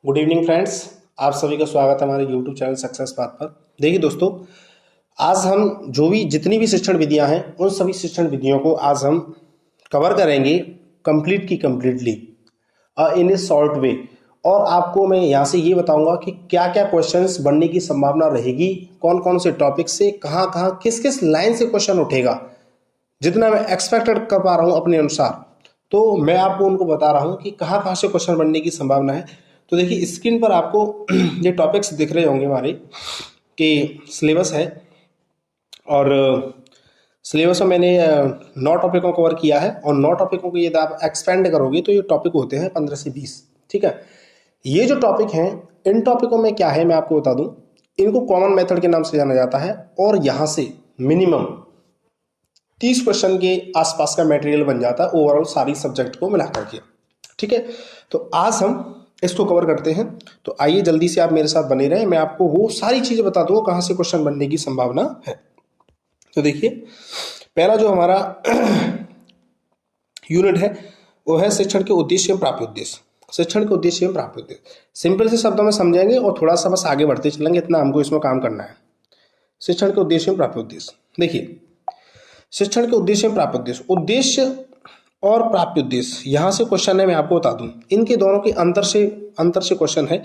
Good evening friends. आप सभी का स्वागत है हमारे यूट्यूब चैनल सक्सेस पाथ पर। देखिए दोस्तों, आज हम जितनी भी शिक्षण विधियां हैं उन सभी शिक्षण विधियों को आज हम कवर करेंगे completely in A short way. और आपको मैं यहाँ से ये बताऊंगा कि क्या क्या क्वेश्चंस बनने की संभावना रहेगी, कौन कौन से टॉपिक से कहाँ कहाँ किस किस लाइन से क्वेश्चन उठेगा। जितना मैं एक्सपेक्टेड कर पा रहा हूँ अपने अनुसार, तो मैं आपको उनको बता रहा हूँ कि कहाँ कहाँ से क्वेश्चन बनने की संभावना है। तो देखिए स्क्रीन पर आपको ये टॉपिक्स दिख रहे होंगे हमारे कि सिलेबस है, और सिलेबस में मैंने 9 टॉपिकों को कवर किया है। और 9 टॉपिकों को यदि आप एक्सपेंड करोगे तो ये टॉपिक होते हैं 15 से 20। ठीक है, ये जो टॉपिक हैं इन टॉपिकों में क्या है मैं आपको बता दूं। इनको कॉमन मेथड के नाम से जाना जाता है, और यहाँ से मिनिमम 30 क्वेश्चन के आसपास का मटेरियल बन जाता है ओवरऑल सारी सब्जेक्ट को मिला करके। ठीक है, तो आज हम इसको कवर करते हैं। तो आइए जल्दी से आप मेरे साथ बने रहें, मैं आपको वो सारी चीजें बता दूंगा कहाँ से क्वेश्चन बनने की संभावना है। तो देखिए पहला जो हमारा यूनिट है वो है शिक्षण के उद्देश्य एवं प्राप्य उद्देश्य। शिक्षण के उद्देश्य एवं प्राप्य उद्देश्य सिंपल से शब्दों में समझेंगे और थोड़ा सा बस आगे बढ़ते चलेंगे, इतना हमको इसमें काम करना है। शिक्षण के उद्देश्य एवं प्राप्य उद्देश्य, देखिए शिक्षण के उद्देश्य एवं प्राप्य उद्देश्य, उद्देश्य और प्राप्य उद्देश्य यहाँ से क्वेश्चन है। मैं आपको बता दूं इनके दोनों के अंतर से क्वेश्चन है।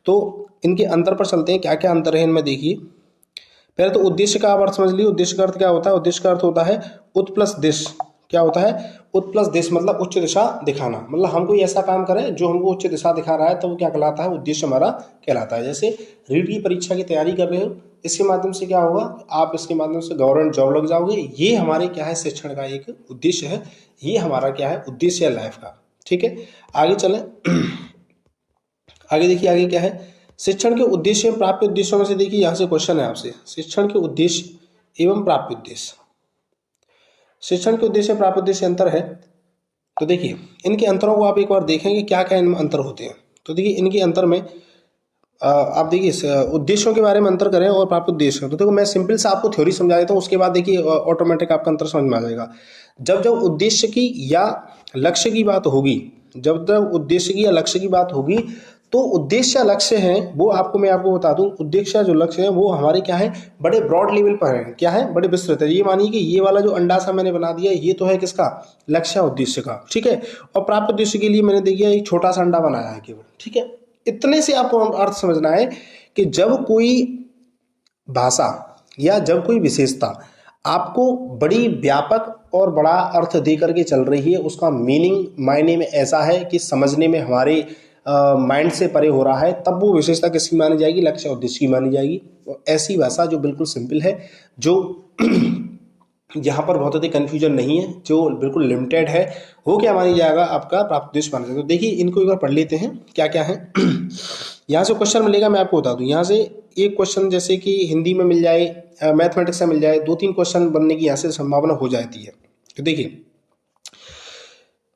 तो इनके अंतर पर चलते हैं, क्या क्या अंतर है इनमें। देखिए पहले तो उद्देश्य का आप अर्थ समझ लीजिए। उद्देश्य का अर्थ क्या होता है? उद्देश्य का अर्थ होता है उत प्लस दिश। क्या होता है? उत प्लस दिश मतलब उच्च दिशा दिखाना। मतलब हम कोई ऐसा काम करें जो हमको उच्च दिशा दिखा रहा है, तो वो क्या कहलाता है? उद्देश्य हमारा कहलाता है। जैसे रीट की परीक्षा की तैयारी कर रहे हो, इसके माध्यम से क्या होगा? आप इसके माध्यम से गवर्नमेंट जॉब लग जाओगे। ये हमारे क्या है? शिक्षण का एक उद्देश्य है। ये हमारा क्या है? उद्देश्य है लाइफ का। ठीक है, आगे चलें। आगे देखिए आगे क्या है? शिक्षण के उद्देश्य एवं प्राप्य उद्देश्यों में से देखिए यहाँ से क्वेश्चन है आपसे, शिक्षण के उद्देश्य एवं प्राप्य उद्देश्य। शिक्षण के उद्देश्य प्राप्य उद्देश्य अंतर है। तो देखिए इनके अंतरों को आप एक बार देखेंगे क्या क्या इनमें अंतर होते हैं। तो देखिए इनके अंतर में आप देखिए उद्देश्यों के बारे में अंतर करें और प्राप्त उद्देश्य। तो देखो मैं सिंपल से आपको थ्योरी समझा देता हूँ, उसके बाद देखिए ऑटोमेटिक आपका अंतर समझ में आ जाएगा। जब जब उद्देश्य की या लक्ष्य की बात होगी, जब जब उद्देश्य की या लक्ष्य की बात होगी, तो उद्देश्य या लक्ष्य हैं वो मैं आपको बता दूं, उद्देश्य जो लक्ष्य है वो हमारे क्या है? बड़े ब्रॉड लेवल पर है। क्या है? बड़े विस्तृत है। ये मानिए कि ये वाला जो अंडा सा मैंने बना दिया, ये तो है किसका? लक्ष्य उद्देश्य का। ठीक है, और प्राप्त उद्देश्य के लिए मैंने देखिए एक छोटा सा अंडा बनाया है केवल। ठीक है, इतने से आपको अर्थ समझना है कि जब कोई भाषा या जब कोई विशेषता आपको बड़ी व्यापक और बड़ा अर्थ दे करके चल रही है, उसका मीनिंग मायने में ऐसा है कि समझने में हमारे माइंड से परे हो रहा है, तब वो विशेषता किसकी मानी जाएगी? लक्ष्य उद्देश्य की मानी जाएगी। ऐसी भाषा जो बिल्कुल सिंपल है, जो यहाँ पर बहुत अधिक कन्फ्यूजन नहीं है, जो बिल्कुल लिमिटेड है, वो क्या मानी जाएगा? आपका प्राप्त उद्देश्य माना जाएगा। तो देखिए इनको एक बार पढ़ लेते हैं क्या क्या है। यहाँ से क्वेश्चन मिलेगा, मैं आपको बता दूं। यहाँ से एक क्वेश्चन जैसे कि हिंदी में मिल जाए, मैथमेटिक्स से मिल जाए, 2-3 क्वेश्चन बनने की यहाँ से संभावना हो जाती है। तो देखिए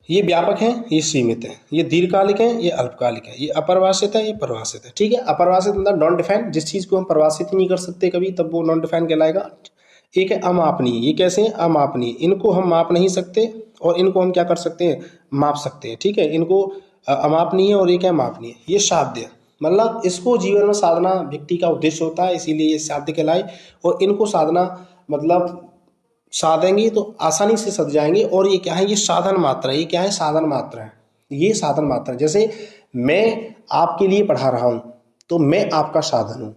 ये व्यापक है, ये सीमित है, ये दीर्घकालिक है, ये अल्पकालिक है, ये अपरिभाषित है, ये परिभाषित है। ठीक है, अपरिभाषित मतलब नॉन डिफाइंड, जिस चीज को हम परिभाषित ही नहीं कर सकते कभी, तब वो नॉन डिफाइंड कहलाएगा। एक है अमापनीय। ये कैसे है? अमापनीय, इनको हम माप नहीं सकते और इनको हम क्या कर सकते हैं? माप सकते हैं। ठीक है, इनको अमापनीय और एक है मापनीय। ये साध्य मतलब इसको जीवन में साधना व्यक्ति का उद्देश्य होता है, इसीलिए ये साध्य कहलाए। और इनको साधना मतलब साधेंगे तो आसानी से सध जाएंगे। और ये क्या है? ये साधन मात्रा। ये क्या है? साधन मात्रा है। ये साधन मात्रा। जैसे मैं आपके लिए पढ़ा रहा हूं तो मैं आपका साधन हूं,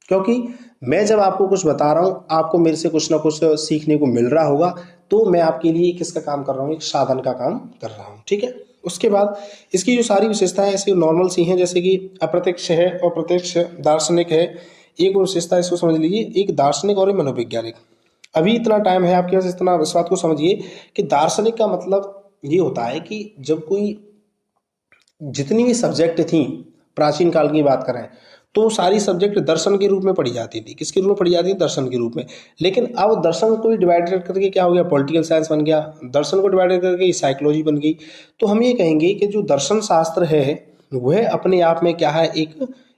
क्योंकि मैं जब आपको कुछ बता रहा हूं, आपको मेरे से कुछ ना कुछ सीखने को मिल रहा होगा, तो मैं आपके लिए किसका काम कर रहा हूं? एक साधन का काम कर रहा हूं। ठीक है, उसके बाद इसकी जो सारी विशेषताएं ऐसी नॉर्मल सी हैं, जैसे कि अप्रत्यक्ष है और प्रत्यक्ष, दार्शनिक है। एक विशेषता इसको समझ लीजिए, एक दार्शनिक और एक मनोवैज्ञानिक। अभी इतना टाइम है आपके पास, इतना इस बात को समझिए कि दार्शनिक का मतलब ये होता है कि जब कोई जितनी भी सब्जेक्ट थी प्राचीन काल की बात करें, तो सारी सब्जेक्ट दर्शन के रूप में पढ़ी जाती थी। किसके रूप में पढ़ी जाती थी? दर्शन के रूप में। लेकिन अब दर्शन को डिवाइडेड करके क्या हो गया? पॉलिटिकल साइंस बन गया। दर्शन को डिवाइडेड करके साइकोलॉजी बन गई। तो हम ये कहेंगे कि जो दर्शन शास्त्र है वह अपने आप में क्या है?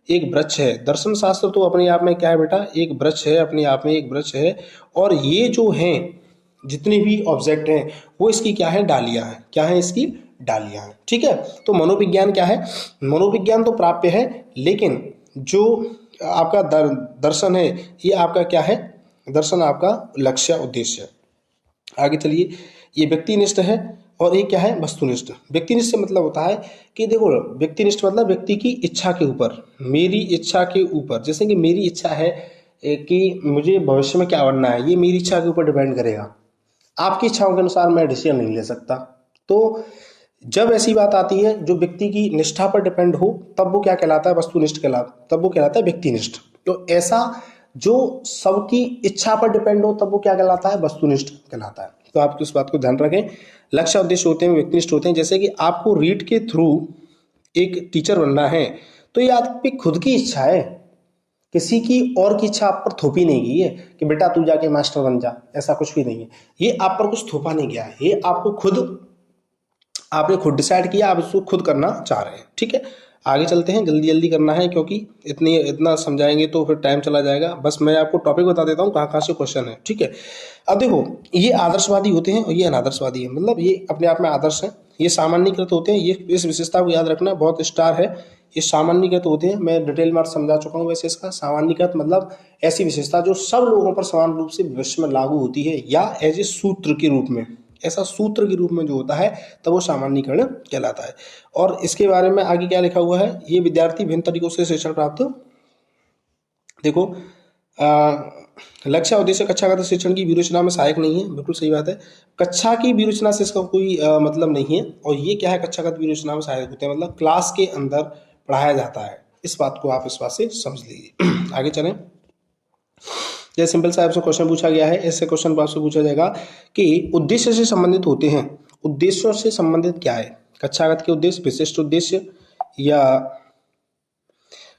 एक वृक्ष है। दर्शन शास्त्र तो अपने आप में क्या है बेटा? एक वृक्ष है, अपने आप में एक वृक्ष है। और ये जो हैं जितने भी ऑब्जेक्ट हैं वो इसकी क्या है? डालियां हैं। क्या है? इसकी डालियां हैं। ठीक है, तो मनोविज्ञान क्या है? मनोविज्ञान तो प्राप्य है, लेकिन जो आपका दर्शन है ये आपका क्या है? दर्शन आपका लक्ष्य उद्देश्य है। आगे चलिए, ये व्यक्तिनिष्ठ है और ये क्या है? वस्तुनिष्ठ। व्यक्तिनिष्ठ से मतलब होता है कि देखो, व्यक्तिनिष्ठ मतलब व्यक्ति की इच्छा के ऊपर, मेरी इच्छा के ऊपर। जैसे कि मेरी इच्छा है कि मुझे भविष्य में क्या बनना है, ये मेरी इच्छा के ऊपर डिपेंड करेगा। आपकी इच्छाओं के अनुसार मैं डिसीजन नहीं ले सकता। तो जब ऐसी बात आती है जो व्यक्ति की निष्ठा पर डिपेंड हो, तब वो क्या कहलाता है? वस्तुनिष्ठ कहलाता, तब वो कहलाता है व्यक्तिनिष्ठ। तो ऐसा जो सबकी इच्छा पर डिपेंड हो, तब वो क्या कहलाता है? वस्तुनिष्ठ कहलाता है। तो आप इस बात को ध्यान रखें। लक्ष्य उद्देश्य होते हैं, व्यक्तिनिष्ठ होते हैं। जैसे कि आपको रीट के थ्रू एक टीचर बनना है, तो ये आपकी खुद की इच्छा है, किसी की और की इच्छा आप पर थोपी नहीं गई है कि बेटा तू जाके मास्टर बन जा, ऐसा कुछ भी नहीं है। ये आप पर कुछ थोपा नहीं गया है, ये आपको खुद, आपने खुद डिसाइड किया, आप इसको खुद करना चाह रहे हैं। ठीक है, आगे चलते हैं, जल्दी जल्दी करना है क्योंकि इतना समझाएंगे तो फिर टाइम चला जाएगा। बस मैं आपको टॉपिक बता देता हूँ कहाँ कहाँ से क्वेश्चन है। ठीक है, अब देखो, ये आदर्शवादी होते हैं और ये अनादर्शवादी है, मतलब ये अपने आप में आदर्श है। ये सामान्यकृत होते हैं, ये इस विशेषता को याद रखना, बहुत स्टार है। ये सामान्यकृत होते हैं, मैं डिटेल में समझा चुका हूँ। वैसे इसका सामान्यकृत मतलब ऐसी विशेषता जो सब लोगों पर समान रूप से विश्व में लागू होती है, या एज ए सूत्र के रूप में, ऐसा सूत्र के रूप में जो होता है, तब वो सामान्यीकरण कहलाता है। और इसके बारे में आगे क्या लिखा हुआ है? ये विद्यार्थी विभिन्न तरीकों से शिक्षण प्राप्त, देखो, लक्ष्य उद्देश्य कक्षागत शिक्षण की विवेचना में सहायक नहीं है, बिल्कुल सही बात है। कक्षा की विवेचना से इसका कोई मतलब नहीं है। और ये क्या है? कक्षागत विवेचना में सहायक होते हैं, मतलब क्लास के अंदर पढ़ाया जाता है। इस बात को आप इस बात से समझ लीजिए। आगे चलें, जैसे सिंपल सा आपसे क्वेश्चन पूछा गया है, ऐसे क्वेश्चन आपसे पूछा जाएगा कि उद्देश्य से संबंधित होते हैं। उद्देश्यों से संबंधित क्या है? कक्षागत के उद्देश्य, विशिष्ट उद्देश्य, या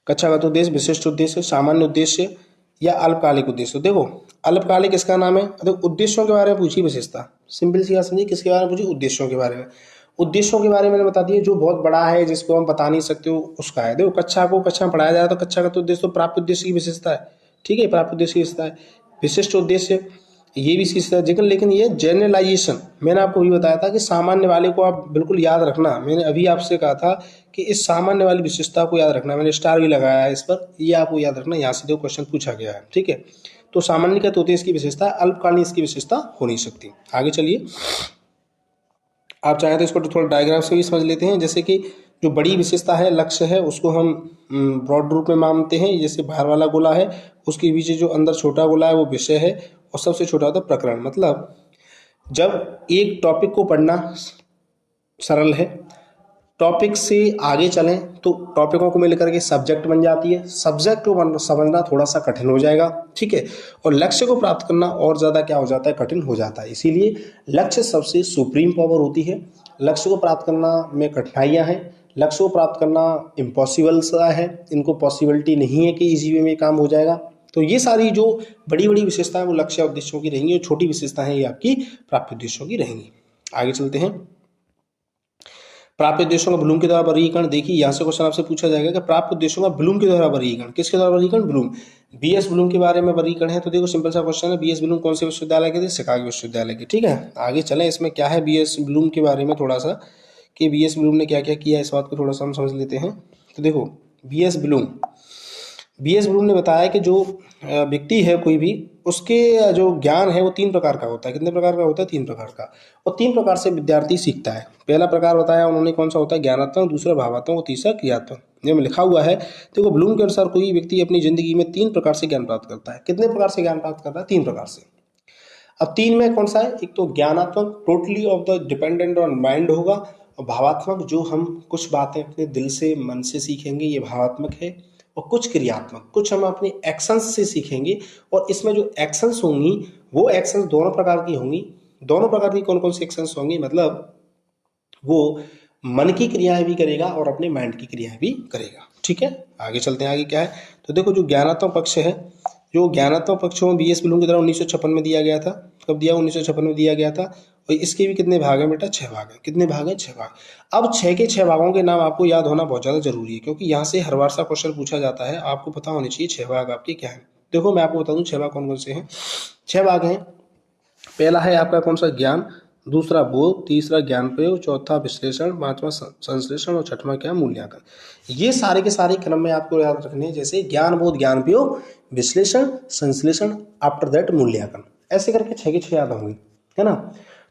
कक्षागत उद्देश्य, विशिष्ट उद्देश्य, सामान्य उद्देश्य, या अल्पकालिक उद्देश्य। देखो, अल्पकालिक इसका नाम है। देखो, उद्देश्यों के बारे में पूछी विशेषता, सिंपल सी बात समझिए, किसके बारे में पूछी? उद्देश्यों के बारे में। उद्देश्यों के बारे में मैंने बता दिया, जो बहुत बड़ा है, जिसको हम बता नहीं सकते हो, उसका है। देखो, कक्षा में पढ़ाया जाए तो कक्षागत उद्देश्य तो प्राप्त उद्देश्य की विशेषता है। ठीक है, प्राप्त उद्देश्य की विशेषता है। विशिष्ट उद्देश्य ये भी इसकी विशेषता है, लेकिन ये जनरलाइजेशन, मैंने आपको भी बताया था कि सामान्य वाले को आप बिल्कुल याद रखना। मैंने अभी आपसे कहा था कि इस सामान्य वाली विशेषता को याद रखना, मैंने स्टार भी लगाया है इस पर, ये आपको याद रखना, यहाँ से जो क्वेश्चन पूछा गया है। ठीक है, तो सामान्यकृत होते हैं इसकी विशेषता, अल्पकालीन इसकी विशेषता हो नहीं सकती। आगे चलिए, आप चाहें तो इसको थोड़ा डायग्राम से भी समझ लेते हैं। जैसे कि जो बड़ी विशेषता है, लक्ष्य है, उसको हम ब्रॉड रूप में मानते हैं। जैसे बाहर वाला गोला है, उसके पीछे जो अंदर छोटा गोला है वो विषय है, और सबसे छोटा होता है प्रकरण। मतलब जब एक टॉपिक को पढ़ना सरल है, टॉपिक से आगे चलें तो टॉपिकों को मिलकर के सब्जेक्ट बन जाती है, सब्जेक्ट को समझना थोड़ा सा कठिन हो जाएगा। ठीक है, और लक्ष्य को प्राप्त करना और ज़्यादा क्या हो जाता है? कठिन हो जाता है। इसीलिए लक्ष्य सबसे सुप्रीम पावर होती है। लक्ष्य को प्राप्त करना में कठिनाइयाँ हैं, लक्ष्य को प्राप्त करना इम्पॉसिबल सा है, इनको पॉसिबिलिटी नहीं है कि इजी वे में काम हो जाएगा। तो ये सारी जो बड़ी बड़ी विशेषताएं वो लक्ष्य उद्देश्यों की रहेंगी, और छोटी विशेषताएं ये आपकी प्राप्त उद्देश्यों की रहेंगी। आगे चलते हैं, प्राप्त उद्देश्यों का ब्लूम के द्वारा वर्गीकरण। देखिए, यहाँ से क्वेश्चन आपसे पूछा जाएगा कि प्राप्त उद्देश्यों का ब्लूम के द्वारा वर्गीकरण, किसके द्वारा वर्गीकरण? ब्लूम, बीएस ब्लूम के बारे में वर्गीकरण है। तो देखो, सिंपल सा क्वेश्चन है, बीएस ब्लूम कौन से विश्वविद्यालय के थे? शिकागो विश्वविद्यालय के। ठीक है, आगे चलें, इसमें क्या है बीएस ब्लूम के बारे में थोड़ा सा, कि बीएस ब्लूम ने क्या क्या किया, इस बात को थोड़ा सा हम समझ लेते हैं। तो देखो, बीएस ब्लूम ने बताया कि जो व्यक्ति है कोई भी, उसके जो ज्ञान है वो 3 प्रकार का होता है। कितने प्रकार का होता है? 3 प्रकार का। और 3 प्रकार से विद्यार्थी सीखता है। पहला प्रकार बताया उन्होंने कौन सा होता है? ज्ञानात्मक, दूसरा भावात्मक और तीसरा क्रियात्मक। ये में लिखा हुआ है। देखो, ब्लूम के अनुसार कोई व्यक्ति अपनी जिंदगी में 3 प्रकार से ज्ञान प्राप्त करता है। कितने प्रकार से ज्ञान प्राप्त करता है? 3 प्रकार से। अब 3 में कौन सा है? एक तो ज्ञानात्मक, totally of the dependent on mind होगा, और भावात्मक, जो हम कुछ बातें अपने दिल से, मन से सीखेंगे, ये भावात्मक है। और कुछ क्रियात्मक, कुछ हम अपने एक्शंस से सीखेंगे, और इसमें जो एक्शंस होंगी वो एक्शंस दोनों प्रकार की होंगी। दोनों प्रकार की कौन कौन सी एक्शंस होंगी? मतलब वो मन की क्रियाएं भी करेगा और अपने माइंड की क्रियाएं भी करेगा। ठीक है, आगे चलते हैं। आगे क्या है? तो देखो, जो ज्ञानात्मक पक्ष है, जो ज्ञानात्मक पक्ष को बीएस ब्लूम की तरह 1956 में दिया गया था। कब दिया? 1956 में दिया गया था। और इसके भी कितने भाग हैं बेटा? 6 भाग हैं। कितने भाग हैं? 6 भाग। अब 6 के 6 भागों के नाम आपको याद होना बहुत ज़्यादा जरूरी है, क्योंकि यहाँ से हर बार सा क्वेश्चन पूछा जाता है। आपको पता होनी चाहिए 6 भाग आपके क्या है। देखो, मैं आपको बता दूं 6 भाग कौन कौन से हैं। 6 भाग हैं। पहला है आपका कौन सा? ज्ञान, दूसरा बोध, तीसरा ज्ञान प्रयोग, चौथा विश्लेषण, पांचवा संश्लेषण और छठवां क्या मूल्यांकन। ये सारे के सारे क्रम में आपको याद रखने हैं, जैसे ज्ञान बोध, ज्ञान प्रयोग, विश्लेषण, संश्लेषण, आफ्टर दैट मूल्यांकन, ऐसे करके 6 के 6 याद होंगे, है ना।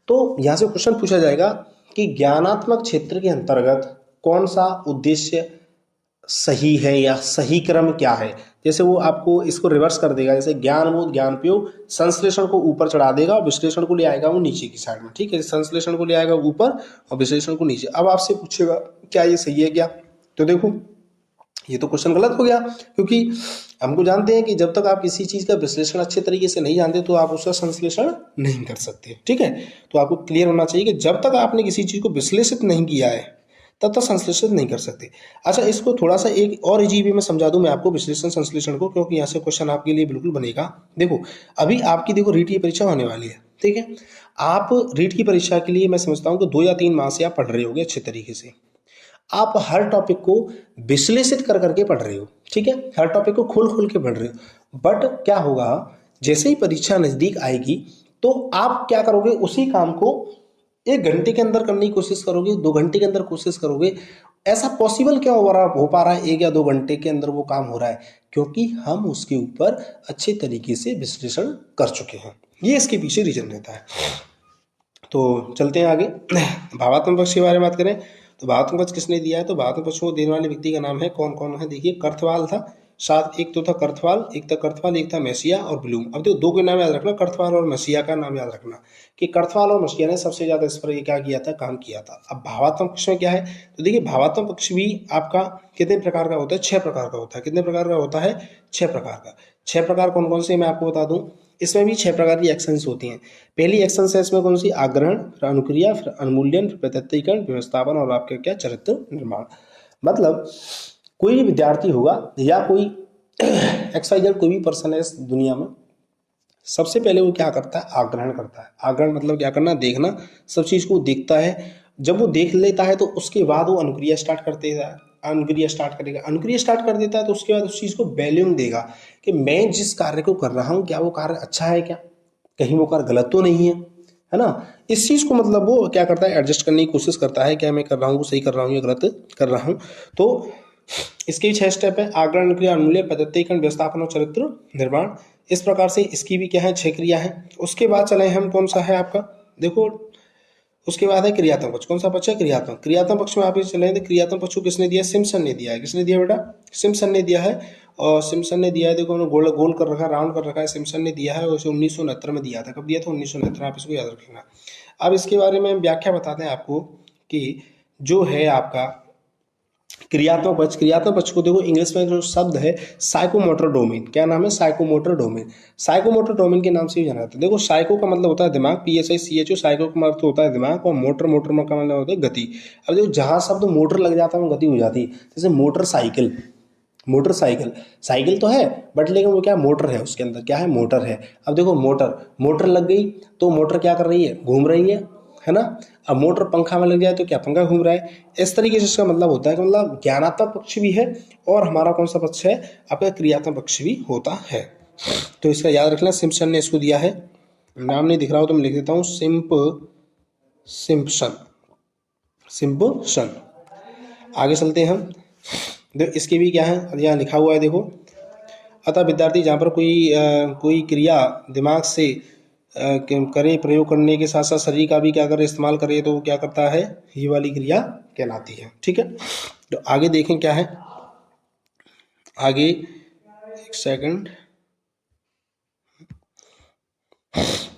तो यहाँ से क्वेश्चन पूछा जाएगा कि ज्ञानात्मक क्षेत्र के अंतर्गत कौन सा उद्देश्य सही है या सही क्रम क्या है। जैसे वो आपको इसको रिवर्स कर देगा, जैसे ज्ञान बोध, ज्ञान प्रयोग, संश्लेषण को ऊपर चढ़ा देगा और विश्लेषण को ले आएगा वो नीचे की साइड में, ठीक है। संश्लेषण को ले आएगा ऊपर और विश्लेषण को नीचे। अब आपसे पूछेगा क्या ये सही है क्या, तो देखो ये तो क्वेश्चन गलत हो गया, क्योंकि हमको जानते हैं कि जब तक आप किसी चीज का विश्लेषण अच्छे तरीके से नहीं जानते तो आप उसका संश्लेषण नहीं कर सकते, ठीक है। तो आपको क्लियर होना चाहिए कि जब तक आपने किसी चीज को विश्लेषित नहीं किया है तब तक संश्लेषित नहीं कर सकते। अच्छा, इसको थोड़ा सा एक और इजी वे में समझा दूं मैं आपको विश्लेषण संश्लेषण को, क्योंकि यहाँ से क्वेश्चन आपके लिए बिल्कुल बनेगा। देखो अभी आपकी देखो रीट की परीक्षा होने वाली है, ठीक है। आप रीट की परीक्षा के लिए मैं समझता हूँ कि 2 या 3 माह से आप पढ़ रहे होगे अच्छे तरीके से। आप हर टॉपिक को विश्लेषित कर करके पढ़ रहे हो, ठीक है, हर टॉपिक को खोल खोल के पढ़ रहे हो। बट क्या होगा, जैसे ही परीक्षा नजदीक आएगी तो आप क्या करोगे, उसी काम को 1 घंटे के अंदर करने की कोशिश करोगे, 2 घंटे के अंदर कोशिश करोगे। ऐसा पॉसिबल क्या हो पा रहा है 1 या 2 घंटे के अंदर वो काम हो रहा है, क्योंकि हम उसके ऊपर अच्छे तरीके से विश्लेषण कर चुके हैं। ये इसके पीछे रीजन रहता है। तो चलते हैं आगे। भावात्मक पक्ष के बारे में बात करें तो भावात्मक पक्ष किसने दिया है, तो भावात्मक पक्ष को देने वाले व्यक्ति का नाम है, कौन कौन है, देखिए कर्थवाल था, साथ एक तो था कर्थवाल, एक था मेसिया और ब्लूम। अब देखो 2 के नाम याद रखना, कर्थवाल और मेसिया का नाम याद रखना कि कर्थवाल और मेसिया ने सबसे ज्यादा इस पर क्या किया था, काम किया था। अब भावात्मक पक्ष में क्या है, तो देखिए भावात्मक पक्ष भी आपका कितने प्रकार का होता है, 6 प्रकार का होता है। कितने प्रकार का होता है, 6 प्रकार का। 6 प्रकार कौन कौन से मैं आपको बता दूं, इसमें भी 6 प्रकार की एक्शंस होती हैं। पहली एक्शन है इसमें कौन सी, आग्रहण, फिर अनुक्रिया, फिर अनुमूल्यन, फिर प्रत्यक्षीकरण, व्यवस्थापन और आपके क्या, चरित्र निर्माण। मतलब कोई भी विद्यार्थी होगा या कोई एक्सवाइजेड कोई भी पर्सन है इस दुनिया में, सबसे पहले वो क्या करता है, आग्रहण करता है। आग्रहण मतलब क्या करना, देखना, सब चीज को देखता है। जब वो देख लेता है तो उसके बाद वो अनुक्रिया स्टार्ट कर देता है, अनुक्रिया स्टार्ट करेगा, अनुक्रिया स्टार्ट कर देता है तो उसके बाद उस चीज को वैल्यूइंग देगा कि मैं जिस कार्य को कर रहा हूँ क्या वो कार्य अच्छा है, क्या कहीं वो कार्य गलत तो नहीं है ना। इस चीज को मतलब वो क्या करता है, एडजस्ट करने की कोशिश करता है, क्या मैं कर रहा हूँ सही कर रहा हूँ या गलत कर रहा हूँ। तो इसके भी 6 स्टेप है, आग्रहण, अनुक्रिया, अनुमूल्य, प्रत्यक्षीकरण, व्यवस्थापन और चरित्र निर्माण। इस प्रकार से इसकी भी क्या है, 6 क्रिया है। उसके बाद चले हम, कौन सा है आपका, देखो उसके बाद है क्रियात्मक पक्ष। कौन सा पक्ष है, क्रियात्मक। क्रियात्मक पक्ष में आप ये चले तो क्रियात्मक पक्ष को किसने दिया, सिम्पसन ने दिया है। किसने दिया बेटा, सिम्पसन ने दिया है। और सिम्पसन ने दिया है, देखो गोल गोल कर रखा है, राउंड कर रखा है, सिम्पसन ने दिया है और उसे 1969 में दिया था। कब दिया था, 1969, आप इसको याद रखना। अब इसके बारे में व्याख्या बताते हैं आपको कि जो है आपका क्रियात्मक पक्ष। क्रियात्मक पक्ष को देखो इंग्लिश में जो शब्द है साइकोमोटर डोमेन, क्या नाम है, साइकोमोटर डोमेन। साइकोमोटर डोमेन के नाम से भी जाना जाता है। देखो साइको का मतलब होता है दिमाग, PSICHO, साइको का मतलब होता है दिमाग, और मोटर का मतलब होता है गति। अब देखो जहां शब्द मोटर लग जाता है वो गति हो जाती है। जैसे मोटरसाइकिल, मोटरसाइकिल साइकिल तो है बट लेकिन वो क्या, मोटर है, उसके अंदर क्या है, मोटर है। अब देखो मोटर लग गई तो मोटर क्या कर रही है, घूम रही है ना। अब मोटर पंखा में लग जाए तो क्या, पंखा घूम रहा है। इस तरीके से इसका मतलब होता है कि मतलब ज्ञानात्मक पक्ष भी है और हमारा कौन सा पक्ष है, आपका क्रियात्मक पक्ष भी होता है। तो इसका याद रखना, सिम्पसन ने इसको दिया है, नाम नहीं दिख रहा हो तो मैं लिख देता हूँ, सिम्पसन। आगे चलते हैं हम, देखो इसके भी क्या है, यहाँ लिखा हुआ है देखो, अतः विद्यार्थी जहाँ पर कोई क्रिया दिमाग से करे, प्रयोग करने के साथ साथ शरीर का भी क्या करे, इस्तेमाल करे, तो वो क्या करता है, ये वाली क्रिया कहलाती है, ठीक है। तो आगे देखें क्या है, आगे एक सेकंड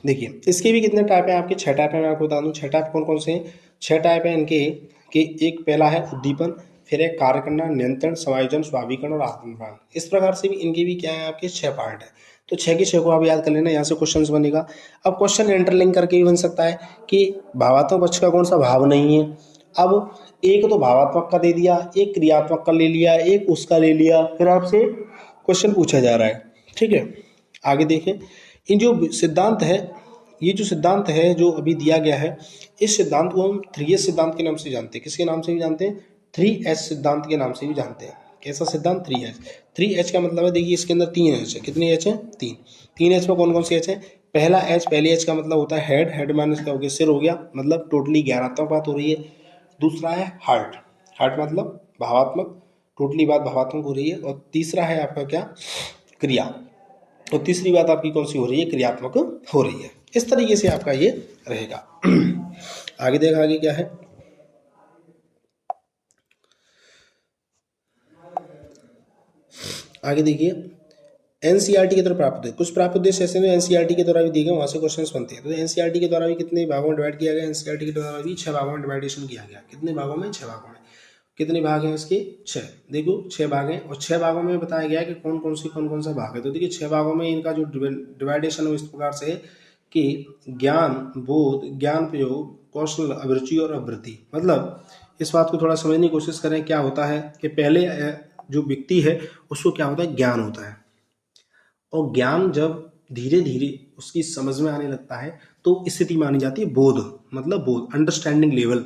देखिए, इसके भी कितने टाइप हैं आपके, 6 टाइप है। मैं आपको बता दूं 6 टाइप कौन कौन से हैं। 6 टाइप है इनके कि एक पहला है उद्दीपन, फिर एक कार्य करना, नियंत्रण, समायोजन, स्वाभिकरण और आत्मभान। इस प्रकार से भी इनके भी क्या है, आपके 6 पार्ट है। तो 6 के 6 को आप याद कर लेना, यहाँ से क्वेश्चन बनेगा। अब क्वेश्चन इंटरलिंक करके भी बन सकता है कि भावात्मक पक्ष का कौन सा भाव नहीं है। अब एक तो भावात्मक का दे दिया, एक क्रियात्मक का ले लिया, एक उसका ले लिया, फिर आपसे क्वेश्चन पूछा जा रहा है, ठीक है। आगे देखें, इन जो सिद्धांत है, ये जो सिद्धांत है जो अभी दिया गया है, इस सिद्धांत को हम 3H सिद्धांत के नाम से जानते हैं। किसके नाम से भी जानते हैं, 3H सिद्धांत के नाम से भी जानते हैं। कैसा सिद्धांत, 3H। 3H का मतलब है, देखिए इसके अंदर 3 H है। कितने H है, 3 H में कौन कौन से H है, पहला एच, पहली एच का मतलब होता है हेड, हेड माइनस क्या हो गया, सिर हो गया, मतलब टोटली ज्ञानात्मक बात हो रही है। दूसरा है हार्ट, हार्ट मतलब भावात्मक, टोटली बात भावात्मक हो रही है। और तीसरा है आपका क्या, क्रिया, और तीसरी बात आपकी कौन सी हो रही है, क्रियात्मक हो रही है। इस तरीके से आपका ये रहेगा। आगे देखा, आगे क्या है, आगे देखिए एनसीईआरटी के द्वारा प्राप्त है कुछ प्राप्त उद्देश्य ऐसे एनसीईआरटी के द्वारा भी दिए गए, वहां से क्वेश्चंस बनते हैं। तो एनसीईआरटी के द्वारा भी कितने भागों में डिवाइड किया गया, एनसीईआरटी के द्वारा भी 6 भागों में डिवाइडेशन किया गया। कितने भागों में, 6 भागों में। कितने भाग हैं इसके, 6। देखो 6 भाग हैं, और 6 भागों में बताया गया है कि कौन कौन सा भाग है। तो देखिए 6 भागों में इनका जो डिवाइडेशन है इस प्रकार से है कि ज्ञान, बोध, ज्ञान प्रयोग, कौशल, अभिरुचि और अवृत्ति। मतलब इस बात को थोड़ा समझने की कोशिश करें। क्या होता है कि पहले जो व्यक्ति है उसको क्या होता है, ज्ञान होता है, और ज्ञान जब धीरे धीरे उसकी समझ में आने लगता है तो स्थिति मानी जाती है बोध, मतलब बोध, अंडरस्टैंडिंग लेवल।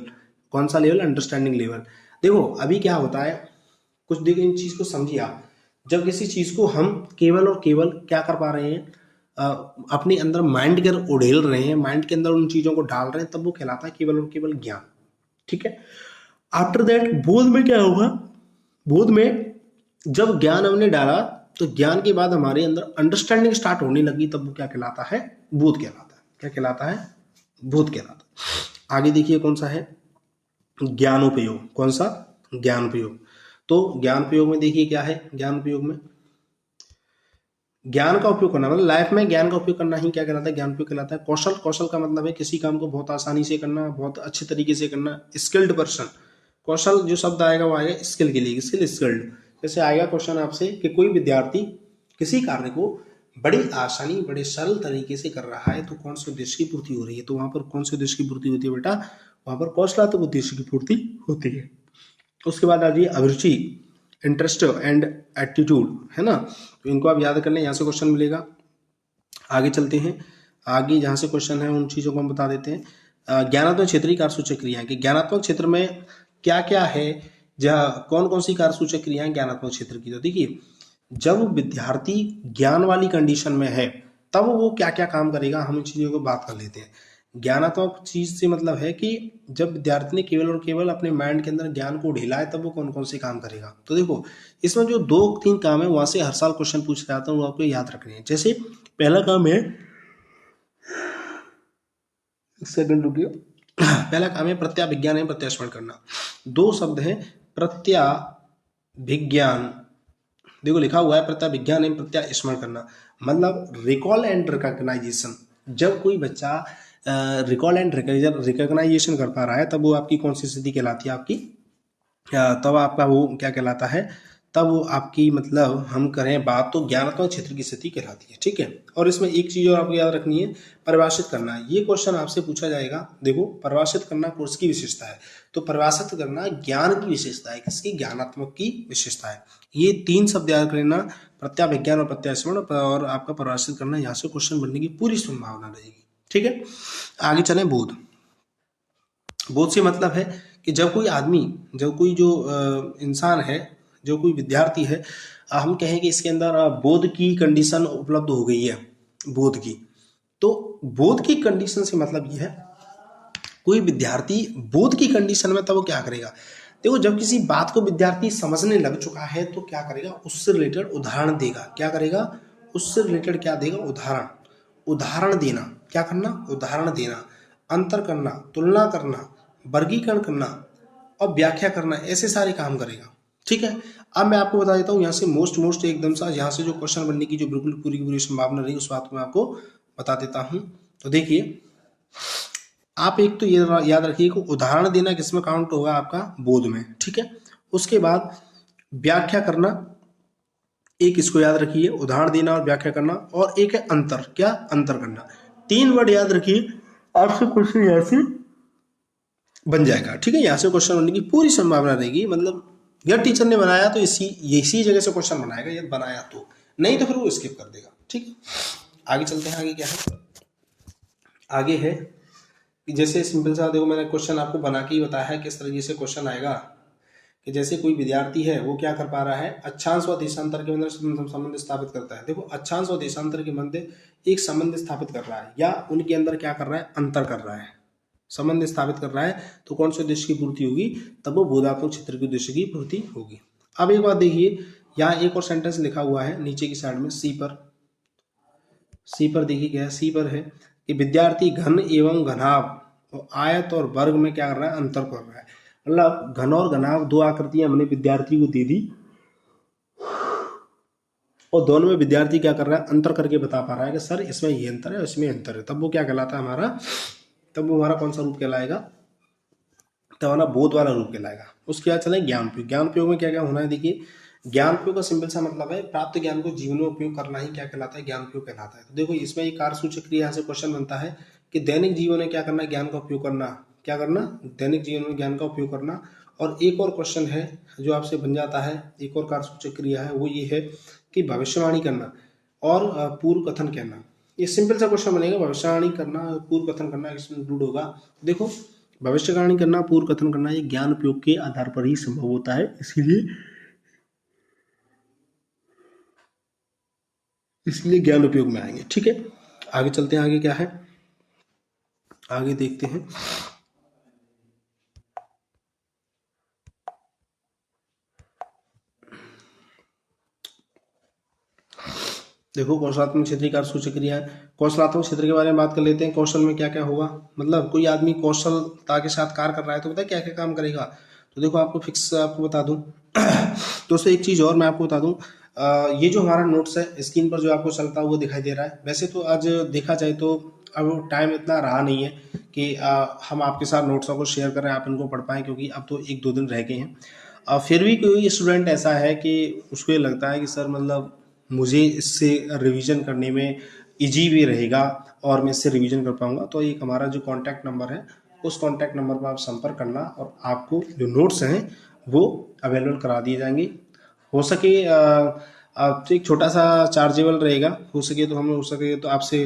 कौन सा लेवल, अंडरस्टैंडिंग लेवल। देखो अभी क्या होता है, कुछ देखिए इन चीज को समझिए आप। जब किसी चीज को हम केवल और केवल क्या कर पा रहे हैं, अपने अंदर माइंड के अंदर उड़ेल रहे हैं, माइंड के अंदर उन चीजों को डाल रहे हैं, तब वो कहलाता है केवल और केवल ज्ञान। ठीक है। आफ्टर दैट बोध में क्या होगा, बोध में जब ज्ञान हमने डाला तो ज्ञान के बाद हमारे अंदर अंडरस्टैंडिंग स्टार्ट होने लगी, तब वो क्या कहलाता है, बोध कहलाता है। क्या कहलाता है, बोध कहलाता है। आगे देखिए कौन सा है, ज्ञानोपयोग। कौन सा, ज्ञानोपयोग। तो ज्ञानोपयोग में देखिए क्या है, ज्ञानोपयोग में ज्ञान का उपयोग करना, मतलब लाइफ में ज्ञान का उपयोग करना ही क्या कहलाता है, ज्ञान उपयोग कहलाता है। कौशल, कौशल का मतलब है किसी काम को बहुत आसानी से करना, बहुत अच्छे तरीके से करना, स्किल्ड पर्सन। कौशल जो शब्द आएगा वो आएगा स्किल के लिए, स्किल, स्किल्ड। जैसे आएगा क्वेश्चन आपसे कि कोई विद्यार्थी किसी कार्य को बड़ी आसानी, बड़े सरल तरीके से कर रहा है, तो कौन से उद्देश्य की पूर्ति हो रही है, तो वहां पर कौन से उद्देश्य की पूर्ति होती है बेटा, वहां पर कौशलात्मक उद्देश्य की पूर्ति होती है। उसके बाद आ जाइए अभिरुचि, इंटरेस्ट एंड एटीट्यूड, है ना। तो इनको आप याद कर लें, यहाँ से क्वेश्चन मिलेगा। आगे चलते हैं, आगे जहाँ से क्वेश्चन है उन चीज़ों को हम बता देते हैं। ज्ञानात्मक क्षेत्र की कार्यसूचक क्रियाएं, कि ज्ञानात्मक क्षेत्र में क्या क्या है, जहाँ कौन कौन सी कार्यसूचक क्रियाएं ज्ञानात्मक क्षेत्र की। तो देखिए जब विद्यार्थी ज्ञान वाली कंडीशन में है तब वो क्या क्या काम करेगा, हम इन चीज़ों को बात कर लेते हैं। ज्ञानात्मक चीज से मतलब है कि जब विद्यार्थी ने केवल और केवल अपने माइंड के अंदर ज्ञान को ढेला है, तब वो कौन कौन से काम करेगा। तो देखो इसमें जो 2-3 काम है वहां से हर साल क्वेश्चन पूछ जाता है, वो आपको याद रखने हैं। जैसे पहला काम है, सेकंड रुकिए, पहला काम है प्रत्याभिज्ञान एवं प्रत्यास्मरण करना। 2 शब्द है, प्रत्याभिज्ञान, देखो लिखा हुआ है प्रत्याभिज्ञान एवं प्रत्यास्मरण करना, मतलब रिकॉल एंड रिकॉग्नाइजेशन। जब कोई बच्चा रिकॉल एंड रिकॉग्नाइजेशन कर पा रहा है, तब वो आपकी कौन सी स्थिति कहलाती है, आपकी तब आपका वो क्या कहलाता है, तब वो आपकी, मतलब हम करें बात तो ज्ञानात्मक क्षेत्र की स्थिति कहलाती है। ठीक है। और इसमें एक चीज और आपको याद रखनी है, परिभाषित करना। ये क्वेश्चन आपसे पूछा जाएगा। देखो परिभाषित करना कोर्स की विशेषता है, तो परिभाषित करना ज्ञान की विशेषता है, किसकी, ज्ञानात्मक की विशेषता है। ये 3 शब्द याद करना, प्रत्याभिज्ञान और प्रत्यास्मरण, और आपका परिभाषित करना। यहाँ से क्वेश्चन बनने की पूरी संभावना रहेगी। ठीक है। आगे चले, बोध। बोध से मतलब है कि जब कोई आदमी, जब कोई जो इंसान है, जो कोई विद्यार्थी है, हम कहें कि इसके अंदर बोध की कंडीशन उपलब्ध हो गई है, बोध की। तो बोध की कंडीशन से मतलब यह है, कोई विद्यार्थी बोध की कंडीशन में तब वो क्या करेगा। देखो जब किसी बात को विद्यार्थी समझने लग चुका है तो क्या करेगा, उससे रिलेटेड उदाहरण देगा। क्या करेगा, उससे रिलेटेड क्या देगा, उदाहरण। उदाहरण देना, क्या करना, उदाहरण देना, अंतर करना, तुलना करना, वर्गीकरण करना और व्याख्या करना, ऐसे सारे काम करेगा। ठीक है। अब मैं आपको बता देता हूँ यहाँ से मोस्ट एकदम सा, यहाँ से जो क्वेश्चन बनने की जो बिल्कुल पूरी की पूरी संभावना रही, उस बात को मैं आपको बता देता हूँ। तो देखिए आप एक तो ये याद रखिए कि उदाहरण देना किसमें काउंट होगा, आपका बोध में। ठीक है। उसके बाद व्याख्या करना, एक इसको याद रखिए, उदाहरण देना और व्याख्या करना, और एक है अंतर, क्या, अंतर करना। 3 वर्ड याद रखिए, आपसे क्वेश्चन यहाँ से बन जाएगा। ठीक है। यहाँ से क्वेश्चन बनने की पूरी संभावना रहेगी, मतलब यह टीचर ने बनाया तो इसी जगह से क्वेश्चन बनाएगा, यदि बनाया तो, नहीं तो फिर वो स्किप कर देगा। ठीक है। आगे चलते हैं, आगे क्या है, आगे है कि जैसे सिंपल सा, देखो मैंने क्वेश्चन आपको बना के ही बताया है किस तरीके से क्वेश्चन आएगा, कि जैसे कोई विद्यार्थी है वो क्या कर पा रहा है, अक्षांश व देशांतर के मध्य संबंध स्थापित करता है। देखो अक्षांश व देशांतर के मध्य एक संबंध स्थापित कर रहा है या उनके अंदर क्या कर रहा है, अंतर कर रहा है, संबंध स्थापित कर रहा है, तो कौन से उद्देश्य की पूर्ति होगी, तब वो बोधात्मक क्षेत्र के उद्देश्य की पूर्ति होगी। अब एक बात देखिए, यहाँ एक और सेंटेंस लिखा हुआ है नीचे की साइड में, सी पर देखिए क्या है, सी पर है कि विद्यार्थी घन एवं घनाभ और आयत और वर्ग में क्या कर रहा है, अंतर कर रहा है। मतलब घन और घनाभ दो आकृतियां हमने विद्यार्थी को दे दी और दोनों में विद्यार्थी क्या कर रहा है, अंतर करके बता पा रहा है कि सर इसमें ये अंतर है, इसमें अंतर है। तब वो क्या कहलाता है हमारा, तब वो हमारा कौन सा रूप कहलाएगा, तब हमारा बोध वाला रूप कहलाएगा। उसके बाद चले ज्ञान उपयोग। ज्ञान उपयोग में क्या क्या होना है, देखिए ज्ञान उपयोग का सिंपल सा मतलब है प्राप्त ज्ञान को जीवन में उपयोग करना ही क्या कहलाता है, ज्ञान उपयोग कहलाता है। तो देखो इसमें एक कार्यसूचक क्रिया से क्वेश्चन बनता है कि दैनिक जीवन में क्या करना, ज्ञान का उपयोग करना, क्या करना, दैनिक जीवन में ज्ञान का उपयोग करना। और एक और क्वेश्चन है जो आपसे बन जाता है, एक और कार्यसूचक क्रिया है, वो ये है कि भविष्यवाणी करना और पूर्व कथन कहना। ये सिंपल सा क्वेश्चन बनेगा, भविष्यवाणी करना, पूर्व कथन करना इसमें इंक्लूड होगा। देखो भविष्यवाणी करना, पूर्व कथन करना ये ज्ञान उपयोग के आधार पर ही संभव होता है, इसलिए ज्ञान उपयोग में आएंगे। ठीक है, आगे चलते हैं, आगे क्या है, आगे देखते हैं। देखो कौशलात्मक क्षेत्रीय कार्यसूचक क्रिया है। कौशलात्मक क्षेत्र के बारे में बात कर लेते हैं। कौशल में क्या क्या होगा, मतलब कोई आदमी कौशलता के साथ कार्य कर रहा है तो पता है क्या क्या काम करेगा। तो देखो आपको फिक्स आपको बता दूं दोस्तों एक चीज़ और मैं आपको बता दूं, ये जो हमारा नोट्स है स्क्रीन पर जो आपको चलता हुआ दिखाई दे रहा है, वैसे तो आज देखा जाए तो अब टाइम इतना रहा नहीं है कि हम आपके साथ नोट्सों को शेयर करें, आप इनको पढ़ पाएँ, क्योंकि अब तो 1-2 दिन रह गए हैं। फिर भी कोई स्टूडेंट ऐसा है कि उसको ये लगता है कि सर मतलब मुझे इससे रिवीजन करने में इजी भी रहेगा और मैं इससे रिवीजन कर पाऊंगा, तो एक हमारा जो कॉन्टैक्ट नंबर है उस कॉन्टैक्ट नंबर पर आप संपर्क करना और आपको जो नोट्स हैं वो अवेलेबल करा दिए जाएंगे। हो सके तो एक छोटा सा चार्जेबल रहेगा, हो सके तो हम हो सके तो आपसे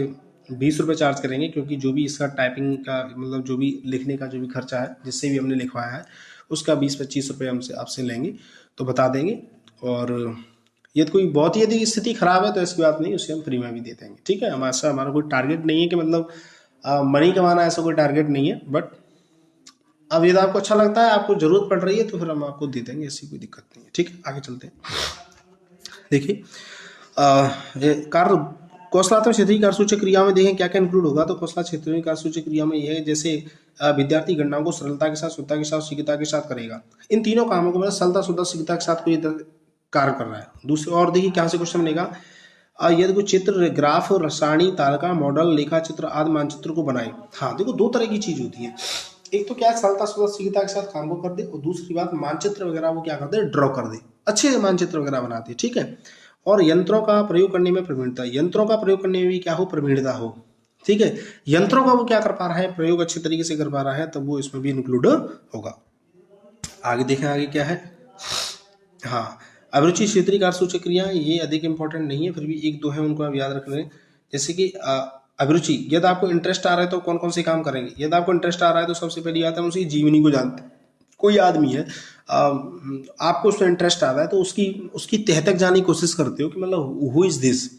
20 रुपये चार्ज करेंगे, क्योंकि जो भी इसका टाइपिंग का मतलब जो भी लिखने का जो भी खर्चा है जिससे भी हमने लिखवाया है उसका 20-25 रुपये हमसे आपसे लेंगे, तो बता देंगे। और ये तो कोई बहुत ही यदि स्थिति खराब है तो ऐसी बात नहीं, उससे हम फ्री में भी दे देंगे। ठीक है, हमारा कोई टारगेट नहीं है कि मतलब मनी कमाना, ऐसा कोई टारगेट नहीं है। बट अब यदि आपको अच्छा लगता है, आपको जरूरत पड़ रही है, तो फिर हम आपको दे देंगे, ऐसी कोई दिक्कत नहीं है। ठीक है, आगे चलते हैं। देखिए कौशलात्मक क्षेत्रीय कार्यसूचक क्रिया में देखें क्या क्या इंक्लूड होगा। तो कौशला क्षेत्रीय कार्यसूचक क्रिया में यह है जैसे विद्यार्थी गणनाओं को सरलता के साथ, शुद्धता के साथ, शीघ्रता के साथ करेगा। इन तीनों कामों को मतलब सरलता, शुद्धता, शीघ्रता के साथ कोई कार्य कर रहा है। दूसरी और देखिए क्या से क्वेश्चन बनेगा, यदि कोई चित्र, ग्राफ, रसायनी, तालिका, मॉडल, लेखा चित्र आदि मानचित्र को बनाए। हाँ देखो दो तरह की चीज होती है, एक तो क्या है सरलता, शुद्धता, शीघ्रता के साथ काम को कर दे, और दूसरी बात मानचित्र वगैरह वो क्या कर दे, ड्रॉ कर दे, अच्छे से मानचित्र वगैरह बनाते। ठीक है, और यंत्रों का प्रयोग करने में प्रवीणता, यंत्रों का प्रयोग करने में भी क्या हो, प्रवीणता हो। ठीक है, यंत्रों का वो क्या कर पा रहा है, प्रयोग अच्छे तरीके से कर पा रहा है, तब वो इसमें भी इंक्लूड होगा। आगे देखें, आगे क्या है, हाँ अभिरुचि क्षेत्रीय कार्यसूचक क्रिया, ये अधिक इंपॉर्टेंट नहीं है, फिर भी एक दो है उनको आप याद रख लें। जैसे कि अभिरुचि, यदि आपको इंटरेस्ट आ रहा है तो कौन कौन से काम करेंगे। यदि आपको इंटरेस्ट आ रहा है तो सबसे पहली बात है उसकी जीवनी को जानते हैं। कोई आदमी है आपको उसमें इंटरेस्ट आ रहा है तो उसकी तह तक जाने की कोशिश करते हो कि मतलब हु इज दिस,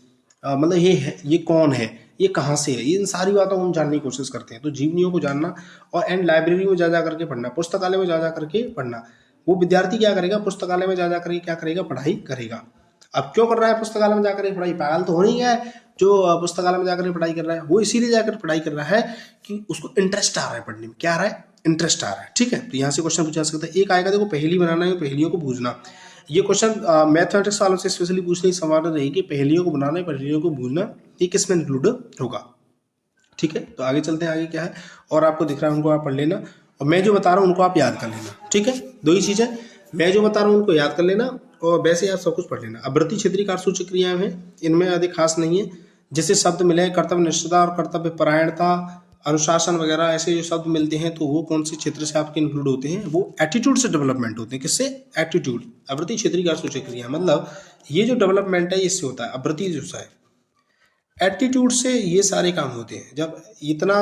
मतलब ये कौन है, ये कहाँ से है, इन सारी बातों को हम जानने की कोशिश करते हैं। तो जीवनियों को जानना और एंड लाइब्रेरी में जा करके पढ़ना, पुस्तकालय में जा करके पढ़ना। वो विद्यार्थी क्या करेगा, पुस्तकालय में जा करके क्या करेगा, पढ़ाई करेगा। अब क्यों कर रहा है पुस्तकालय में जाकर पढ़ाई, पागल तो हो नहीं है जो पुस्तकालय में जाकर पढ़ाई कर रहा है, वो इसीलिए जाकर पढ़ाई कर रहा है कि उसको इंटरेस्ट आ रहा है पढ़ने में, क्या आ रहा है, इंटरेस्ट आ रहा है। ठीक है, तो यहाँ से क्वेश्चन पूछा सकता है। एक आएगा देखो पहेली बनाना है, पहेलियों को बूझना। ये क्वेश्चन मैथमेटिक्स वालों से स्पेशली पूछने की संभावना रहेगी कि पहेलियों को बनाना है, पहेलियों को बूझना, ये किस में इंक्लूड होगा। ठीक है, तो आगे चलते हैं, आगे क्या है, और आपको दिख रहा है उनको आप पढ़ लेना, और मैं जो बता रहा हूँ उनको आप याद कर लेना। ठीक है, दो ही चीज़ है, मैं जो बता रहा हूँ उनको याद कर लेना और वैसे आप सब कुछ पढ़ लेना। अवृत्ति क्षेत्रीय कार्यसूचक क्रियाएं हैं, इनमें अधिक खास नहीं है। जैसे शब्द मिले कर्तव्य निष्ठता और कर्तव्य परायणता, अनुशासन वगैरह, ऐसे जो शब्द मिलते हैं तो वो कौन से क्षेत्र से आपके इंक्लूड होते हैं, वो एटीट्यूड से डेवलपमेंट होते हैं। किससे, एटीट्यूड। अवृत्ति क्षेत्रीय कार्यसूचक क्रिया मतलब ये जो डेवलपमेंट है इससे होता है, अवृत्ति जो है एटीट्यूड से ये सारे काम होते हैं। जब इतना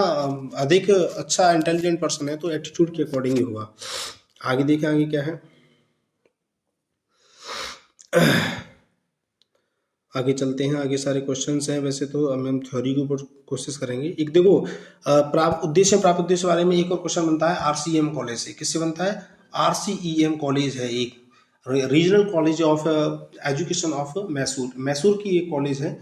अधिक अच्छा इंटेलिजेंट पर्सन है तो एटीट्यूड के अकॉर्डिंग ही होगा। आगे देखें, आगे क्या है, आगे चलते हैं, आगे सारे क्वेश्चंस हैं। वैसे तो हम थ्योरी के ऊपर कोशिश करेंगे। एक देखो प्राप्त उद्देश्य बारे में एक और क्वेश्चन बनता है आरसीएम कॉलेज से। किससे बनता है? आरसीईएम कॉलेज है एक, regional college of education of Mysore. Mysore की एक कॉलेज है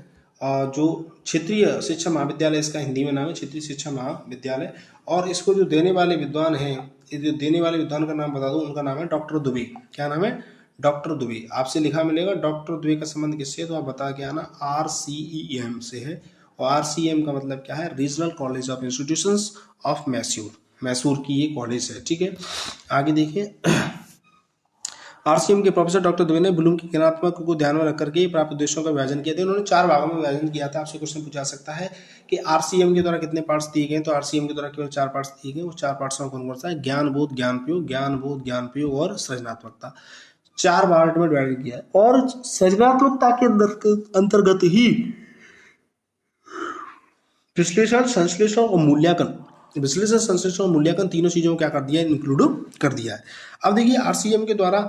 जो क्षेत्रीय शिक्षा महाविद्यालय, इसका हिंदी में नाम है क्षेत्रीय शिक्षा महाविद्यालय। और इसको जो देने वाले विद्वान हैं, जो देने वाले विद्वान का नाम बता दूं, उनका नाम है डॉक्टर दुबे। क्या नाम है? डॉक्टर दुबे। आपसे लिखा मिलेगा डॉक्टर दुबे का संबंध किससे, तो आप बता के आना आरसीईएम से है। और आरसीएम का मतलब क्या है? Regional college of institutions of Mysore. Mysore की ये कॉलेज है, ठीक है। आगे देखिए, आरसीएम के प्रोफेसर डॉक्टर दुबे ने ब्लूम की ज्ञानात्मक को ध्यान में रख करके प्राप्त उद्देश्यों का विभाजन किया था। उन्होंने 4 भागों में विभाजन किया था। आपसे क्वेश्चन पूछा सकता है कि आरसीएम के द्वारा कितने पार्ट्स दिए गए, तो आरसीएम के द्वारा केवल 4 पार्ट्स दिए गए। वो 4 पार्ट्स में कौन कौन सा है? ज्ञान बोध, ज्ञान प्रयोग और सृजनात्मकता। 4 पार्ट में डिवाइड किया है। और सृजनात्मकता के अंतर्गत ही विश्लेषण, संश्लेषण और मूल्यांकन, विश्लेषण, संश्लेषण और मूल्यांकन तीनों चीजों को क्या कर दिया है? इंक्लूड कर दिया है। अब देखिए, आरसीएम के द्वारा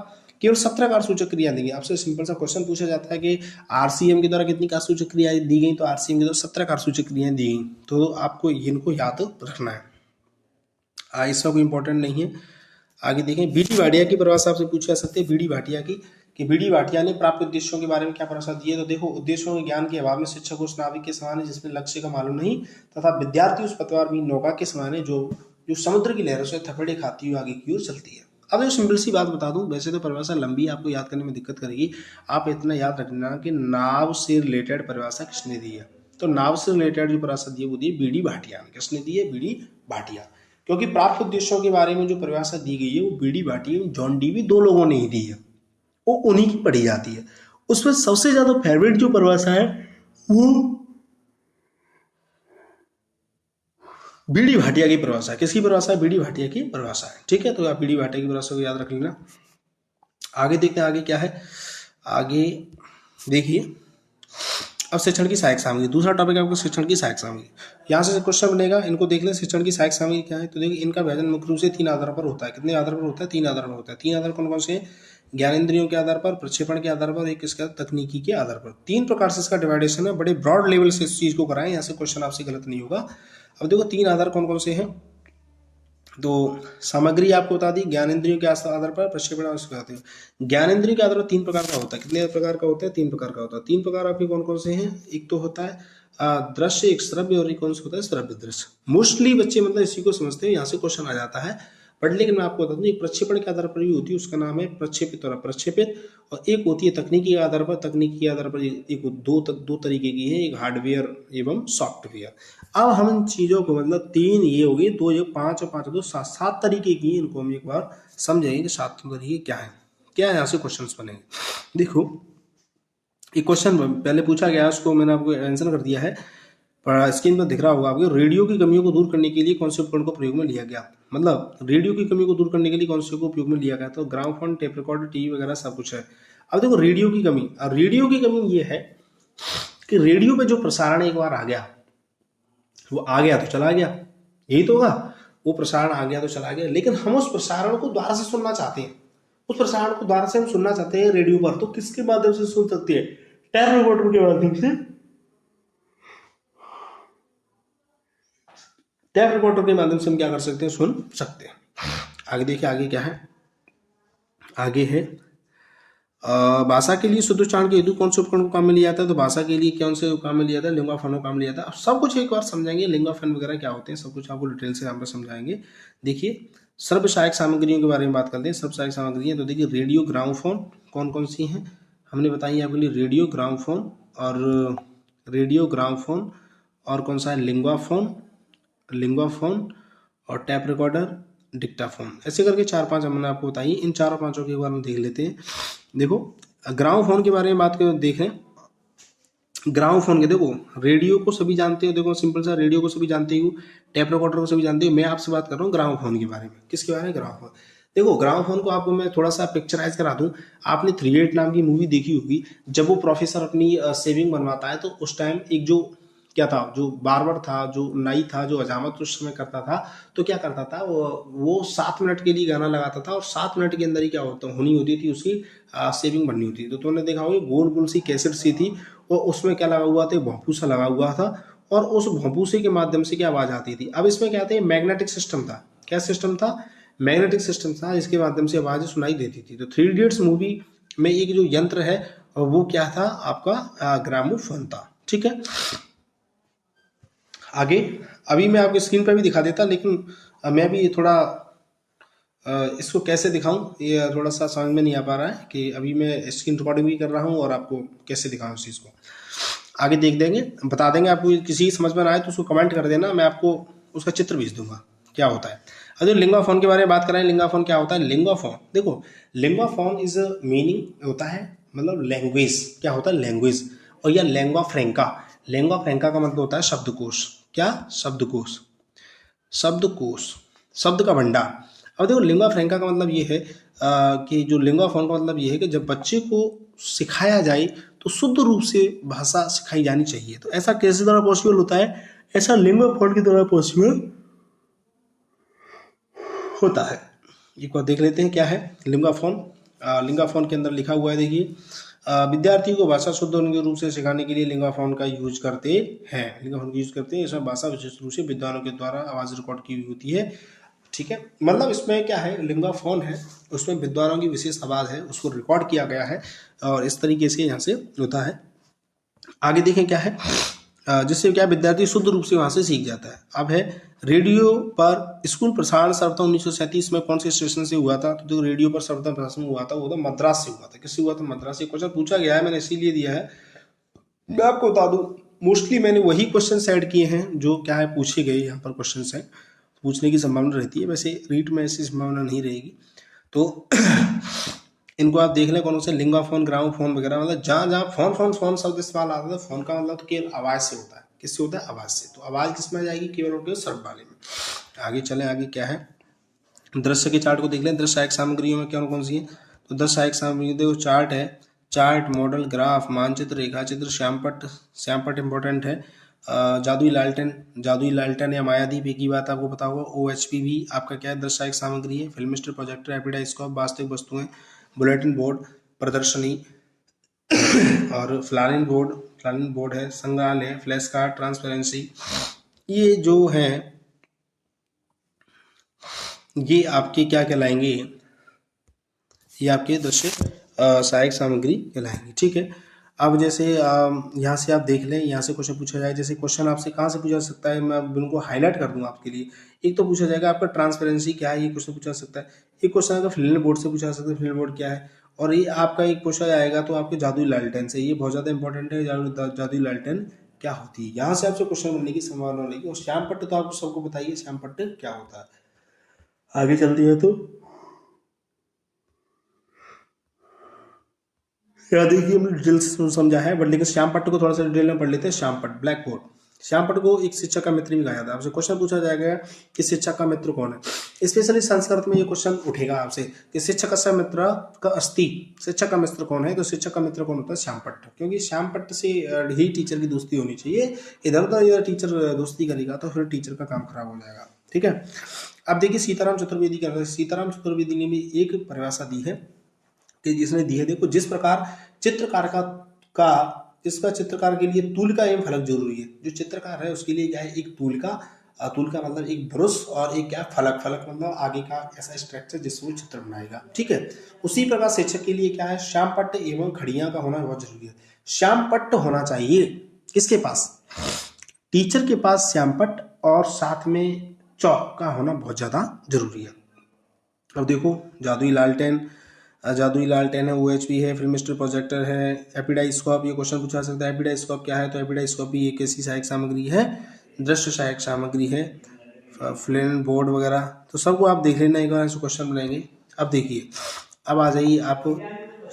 केवल 17 कार्यसूचक क्रिया देंगे। आपसे सिंपल सा क्वेश्चन पूछा जाता है कि आरसीएम के द्वारा कितनी कार्यसूचक क्रियाएं दी गई, तो आरसीएम के द्वारा 17 कार्यसूचक क्रियाएं दी गई। तो आपको इनको याद रखना है, इसका कोई इंपॉर्टेंट नहीं है। आगे देखें, बीडी भाटिया की परिभाषा आपसे पूछी जा सकती है। बीडी भाटिया की, कि बीडी भाटिया ने प्राप्त उद्देश्यों के बारे में क्या परिभाषा दी है, तो देखो, उद्देश्यों के ज्ञान के अभाव में शिक्षक उस नाविक के समान है जिसमें लक्ष्य का मालूम नहीं, तथा विद्यार्थी उस पतवार भी नौका के समान है जो समुद्र की लहरों से थपेड़े खाती हुई आगे की ओर चलती है। अब एक सिंपल सी बात बता दूं, वैसे तो परिभाषा लंबी है, आपको याद करने में दिक्कत करेगी। आप इतना याद रखना कि नाव से रिलेटेड परिभाषा किसने दी है, तो नाव से रिलेटेड जो परिभाषा दी है वो दी बीडी भाटिया ने। किसने दी है? बीडी भाटिया। क्योंकि प्राप्त उद्देश्यों के बारे में जो परिभाषा दी गई है वो बीडी भाटिया, जॉन डीवी, 2 लोगों ने ही दी है, वो उन्हीं की पढ़ी जाती है। उसमें सबसे ज्यादा फेवरेट जो परिभाषा है वो बीडी भाटिया की परिभाषा। किसकी परिभाषा है? बीडी भाटिया की परिभाषा है, ठीक है। तो आप बीडी भाटिया की परिभाषा को याद रख लेना। आगे देखते हैं, आगे क्या है। आगे देखिए, अब शिक्षण की सहायक सामग्री, दूसरा टॉपिक है आपको शिक्षण की सहायक सामग्री। यहाँ से क्वेश्चन बनेगा, इनको देख लें। शिक्षण की सहायक सामग्री क्या है, तो देखिए, इनका विभाजन मुख्य रूप से 3 आधार पर होता है। कितने आधार पर होता है? 3 आधार पर होता है। 3 आधार कौन कौन से हैं? ज्ञानेंद्रियों के आधार पर, प्रक्षेपण के आधार पर, एक इसका तकनीकी के आधार पर। 3 प्रकार से इसका डिवाइडेशन है। बड़े ब्रॉड लेवल से इस चीज को कराएं, यहाँ से क्वेश्चन आपसे गलत नहीं होगा। अब देखो, 3 आधार कौन कौन से हैं, तो सामग्री आपको बता दी, ज्ञानेंद्रियों के आधार पर, प्रक्षेपण आते हैं। ज्ञानेंद्रियों के आधार पर 3 प्रकार का होता है। कितने प्रकार का होता है? 3 प्रकार का होता है। 3 प्रकार आपके कौन कौन से हैं? एक तो होता है दृश्य, एक श्रव्य, और एक कौन सा होता है? श्रव्य दृश्य। मोस्टली बच्चे मतलब इसी को समझते हैं, यहाँ से क्वेश्चन आ जाता है। बट लेकिन मैं आपको बता दूं, एक प्रक्षेपण के आधार पर भी होती है, उसका नाम है प्रक्षेपित और अप्रक्षेपित। और एक होती है तकनीकी के आधार पर। तकनीकी के आधार पर एक दो तरीके की है, एक हार्डवेयर एवं सॉफ्टवेयर। अब हम इन चीजों को मतलब 3 ये हो गई, 2 ये 5 और 5 2 7 तरीके की, इनको हम एक बार समझेंगे कि 7 तरीके क्या है, क्या यहाँ से क्वेश्चन बनेंगे। देखो, एक क्वेश्चन पहले पूछा गया, उसको मैंने आपको आंसर कर दिया है, पर स्क्रीन पर दिख रहा होगा आपको। रेडियो की कमियों को दूर करने के लिए कौन से उपकरण को प्रयोग में लिया गया, मतलब रेडियो की कमी को दूर करने के लिए कौन से को उपयोग में लिया गया, तो ग्रामोफोन, टेप रिकॉर्डर, टीवी वगैरह सब कुछ है। अब देखो, रेडियो की कमी, अब रेडियो की कमी ये है कि रेडियो पे जो प्रसारण एक बार आ गया, वो आ गया तो चला गया, यही तो होगा। वो प्रसारण आ गया तो चला गया, लेकिन हम उस प्रसारण को दोबारा से सुनना चाहते हैं। उस प्रसारण को दोबारा से हम सुनना चाहते हैं रेडियो पर, तो किसके माध्यम से सुन सकते हैं? टेप रिकॉर्डर के माध्यम से। टेप रिकॉर्डर के माध्यम से हम क्या कर सकते हैं? सुन सकते हैं। आगे देखिए, आगे क्या है, आगे है भाषा के लिए शुद्धोच्चारण के हेतु कौन से उपकरण को काम में लिया जाता है, तो भाषा के लिए कौन से काम में लिया जाता है? लिंगुआ फ्रैंका को काम में लिया जाता है। सब कुछ एक बार समझाएंगे, लिंगुआ फ्रैंका वगैरह क्या होते हैं, सब कुछ आपको डिटेल से यहाँ पर समझाएंगे। देखिए, सर्व सहायक सामग्रियों के बारे में बात करते हैं। सर्व सहायक सामग्रियाँ, तो देखिए, रेडियो, ग्रामोफोन कौन कौन सी हैं हमने बताई आपके लिए, रेडियो, ग्रामोफोन और कौन सा है? लिंगुआफोन और टैप रिकॉर्डर, डिक्टाफोन। ऐसे करके 4-5 हमने आपको बताई। इन 4-5 के बारे में देख लेते हैं। देखो, ग्रामोफोन के बारे में बात कर देख रहे हैं। ग्रामोफोन के, देखो, रेडियो को सभी जानते हो, देखो सिंपल सा, रेडियो को सभी जानते हो, टैप रिकॉर्डर को सभी जानते हो। मैं आपसे बात कर रहा हूँ ग्रामोफोन के बारे में। किसके बारे में? ग्रामोफोन। देखो, ग्रामोफोन को आपको मैं थोड़ा सा पिक्चराइज करा दूं। आपने 3 इडियट नाम की मूवी देखी होगी। जब वो प्रोफेसर अपनी सेविंग बनवाता है, तो उस टाइम एक जो क्या था, जो बार्बर था, जो नाई था, जो हजामत उस समय करता था, तो क्या करता था वो 7 मिनट के लिए गाना लगाता था और 7 मिनट के अंदर ही क्या होता होनी होती थी उसकी सेविंग बननी होती थी। तो तुमने देखा होगा गोल गोल सी कैसेट सी थी और उसमें क्या लगा हुआ था, भोंपू सा लगा हुआ था और उस भोंपूसे के माध्यम से क्या आवाज आती थी। अब इसमें क्या था, मैग्नेटिक सिस्टम था। क्या सिस्टम था, मैग्नेटिक सिस्टम था, जिसके माध्यम से आवाज सुनाई देती थी। तो 3 इडियट्स मूवी में एक जो यंत्र है वो क्या था, आपका ग्रामोफोन था। ठीक है, आगे अभी मैं आपकी स्क्रीन पर भी दिखा देता, लेकिन मैं भी थोड़ा इसको कैसे दिखाऊं ये थोड़ा सा समझ में नहीं आ पा रहा है कि अभी मैं स्क्रीन रिकॉर्डिंग भी कर रहा हूं और आपको कैसे दिखाऊं इस चीज़ को। आगे देख देंगे, बता देंगे आपको, किसी समझ में ना आए तो उसको कमेंट कर देना, मैं आपको उसका चित्र भेज दूंगा क्या होता है। अगर लिंगाफोन के बारे में बात करें, लिंगाफोन क्या होता है। लिंगाफोन देखो, लिंगाफोन इज मीनिंग होता है मतलब लैंग्वेज, क्या होता है लैंग्वेज, और यह लैंग्वा फ्रैंका, लैंग्वा फ्रैंका का मतलब होता है शब्दकोश। क्या, शब्दकोश, शब्दकोश, शब्द का भंडार। अब देखो लिंग्वा फ्रैंका का मतलब ये है कि जो लिंग्वा फ्रैंका का मतलब ये है कि जब बच्चे को सिखाया जाए तो शुद्ध रूप से भाषा सिखाई जानी चाहिए। तो ऐसा कैसे द्वारा पॉसिबल होता है, ऐसा लिंग्वा फ्रैंका के द्वारा पॉसिबल होता है। एक बार देख लेते हैं क्या है लिंगाफोन। लिंगाफोन के अंदर लिखा हुआ है, देखिए विद्यार्थी को भाषा शुद्ध उनके रूप से सिखाने के लिए लिंगाफोन का यूज करते हैं। लिंगाफोन का यूज करते हैं, इसमें भाषा विशेष रूप से विद्वानों के द्वारा आवाज रिकॉर्ड की हुई होती है। ठीक है, मतलब इसमें क्या है, लिंगाफोन है उसमें विद्वानों की विशेष आवाज है, उसको रिकॉर्ड किया गया है और इस तरीके से यहाँ से होता है। आगे देखें क्या है, जिससे क्या विद्यार्थी शुद्ध रूप से वहां से सीख जाता है। अब है रेडियो पर स्कूल प्रसारण सर्वप्रथम 1937 में कौन से स्टेशन से हुआ था। तो जो रेडियो पर सर्वप्रथम प्रसारण हुआ था वो था मद्रास से हुआ था। किससे हुआ था, मद्रास से। क्वेश्चन पूछा गया है, मैंने इसीलिए दिया है, मैं आपको बता दूं मोस्टली मैंने वही क्वेश्चन ऐड किए हैं जो क्या है पूछे गए यहाँ पर क्वेश्चन है, पूछने की संभावना रहती है। वैसे रीट में ऐसी संभावना नहीं रहेगी, तो इनको आप देख लें कौन से लिंगाफोन, ग्रामोफोन वगैरह, मतलब जहाँ जहाँ फोन फोन फोन शब्द इस्तेमाल आता है, फोन का मतलब तो केवल आवाज से होता है। किससे होता है, आवाज से। तो आवाज किस में आ जाएगी, केवल और केवल शब्द वाले में। आगे चलें, आगे क्या है, दृश्य के चार्ट को देख लें। दृश्य सहायक सामग्रियों में कौन कौन सी है, तो दृश्य सहायक सामग्री देखो चार्ट है, चार्ट, मॉडल, ग्राफ, मानचित्र, रेखा चित्र, श्यामपट्ट, श्यामपट्ट इंपॉर्टेंट है। जादुई लालटेन, जादुई लालटेन या मायादीप एक ही बात आपको पता होगा। OHP भी आपका क्या है, दृश्य सहायक सामग्री है। फिल्मिस्टर, प्रोजेक्टर, एपिडाइस्कोप, वास्तविक वस्तुएं, बुलेटिन बोर्ड, प्रदर्शनी और फ्लानिन बोर्ड है, संग्रहालय, फ्लैश कार्ड, ट्रांसपेरेंसी, ये जो है ये आपके क्या कहलाएंगे, ये आपके दृश्य सहायक सामग्री कहलाएंगे। ठीक है, अब जैसे यहाँ से आप देख लें, यहाँ से क्वेश्चन पूछा जाए, जैसे क्वेश्चन आपसे कहाँ से पूछा सकता है, मैं उनको हाईलाइट कर दूंगा आपके लिए। एक तो पूछा जाएगा आपका ट्रांसपेरेंसी क्या है, ये क्वेश्चन पूछा सकता है। एक क्वेश्चन अगर फिल्म बोर्ड से पूछा सकता है, फिल्म बोर्ड क्या है। और ये आपका एक पूछा जाएगा तो आपके जादुई लालटेन से, ये बहुत ज़्यादा इंपॉर्टेंट है, जादुई लालटेन क्या होती है, यहाँ से आपसे क्वेश्चन बनने की संभावना रहेगी। और श्यामपट्ट तो आपको सबको बताइए श्यामपट्ट क्या होता है। आगे चलती है तो या देखिए हमने डिटेल से समझा है, बट लेकिन श्यामपट्ट को थोड़ा सा डिटेल में पढ़ लेते हैं। श्यामपट्ट, ब्लैक बोर्ड, श्यामपट्ट को एक शिक्षक का मित्र भी कहा जाता है। आपसे क्वेश्चन पूछा जाएगा कि शिक्षक का मित्र कौन है। स्पेशली संस्कृत में ये क्वेश्चन उठेगा आपसे कि शिक्षक का मित्र का अस्ति, शिक्षक का मित्र कौन है, तो शिक्षक का मित्र कौन होता है, श्यामपट्ट। क्योंकि श्यामपट्ट से ही टीचर की दोस्ती होनी चाहिए, इधर उधर टीचर दोस्ती करेगा तो फिर टीचर का काम खराब हो जाएगा। ठीक है, अब देखिए सीताराम चतुर्वेदी का, सीताराम चतुर्वेदी ने भी एक परिभाषा दी है कि जिसने दी है, देखो जिस प्रकार चित्रकार का इसका चित्रकार के लिए तूल का एवं फलक जरूरी है। जो चित्रकार है उसके लिए क्या है, एक तूल का मतलब एक ब्रश और एक क्या फलक, फलक मतलब आगे का ऐसा स्ट्रक्चर जिससे वो चित्र बनाएगा। ठीक है, उसी प्रकार शिक्षक के लिए क्या है, श्यामपट्ट एवं खड़ियां का होना बहुत जरूरी है। श्यामपट्ट होना चाहिए किसके पास, टीचर के पास श्यामपट्ट, और साथ में चौक का होना बहुत ज्यादा जरूरी है। अब देखो जादुई लालटेन, जादुई लालटेन है, OHP है, फिल्मिस्टर, प्रोजेक्टर है, एपिडाइस्कोप, ये क्वेश्चन पूछा सकता है एपिडाइस्कोप क्या है, तो एपिडाइस्कोप भी एक ऐसी सहायक सामग्री है, दृश्य सहायक सामग्री है। फ्लेन बोर्ड वगैरह तो सबको आप देख लेना, एक बार ऐसे क्वेश्चन बनाएंगे। अब देखिए, अब आ जाइए आप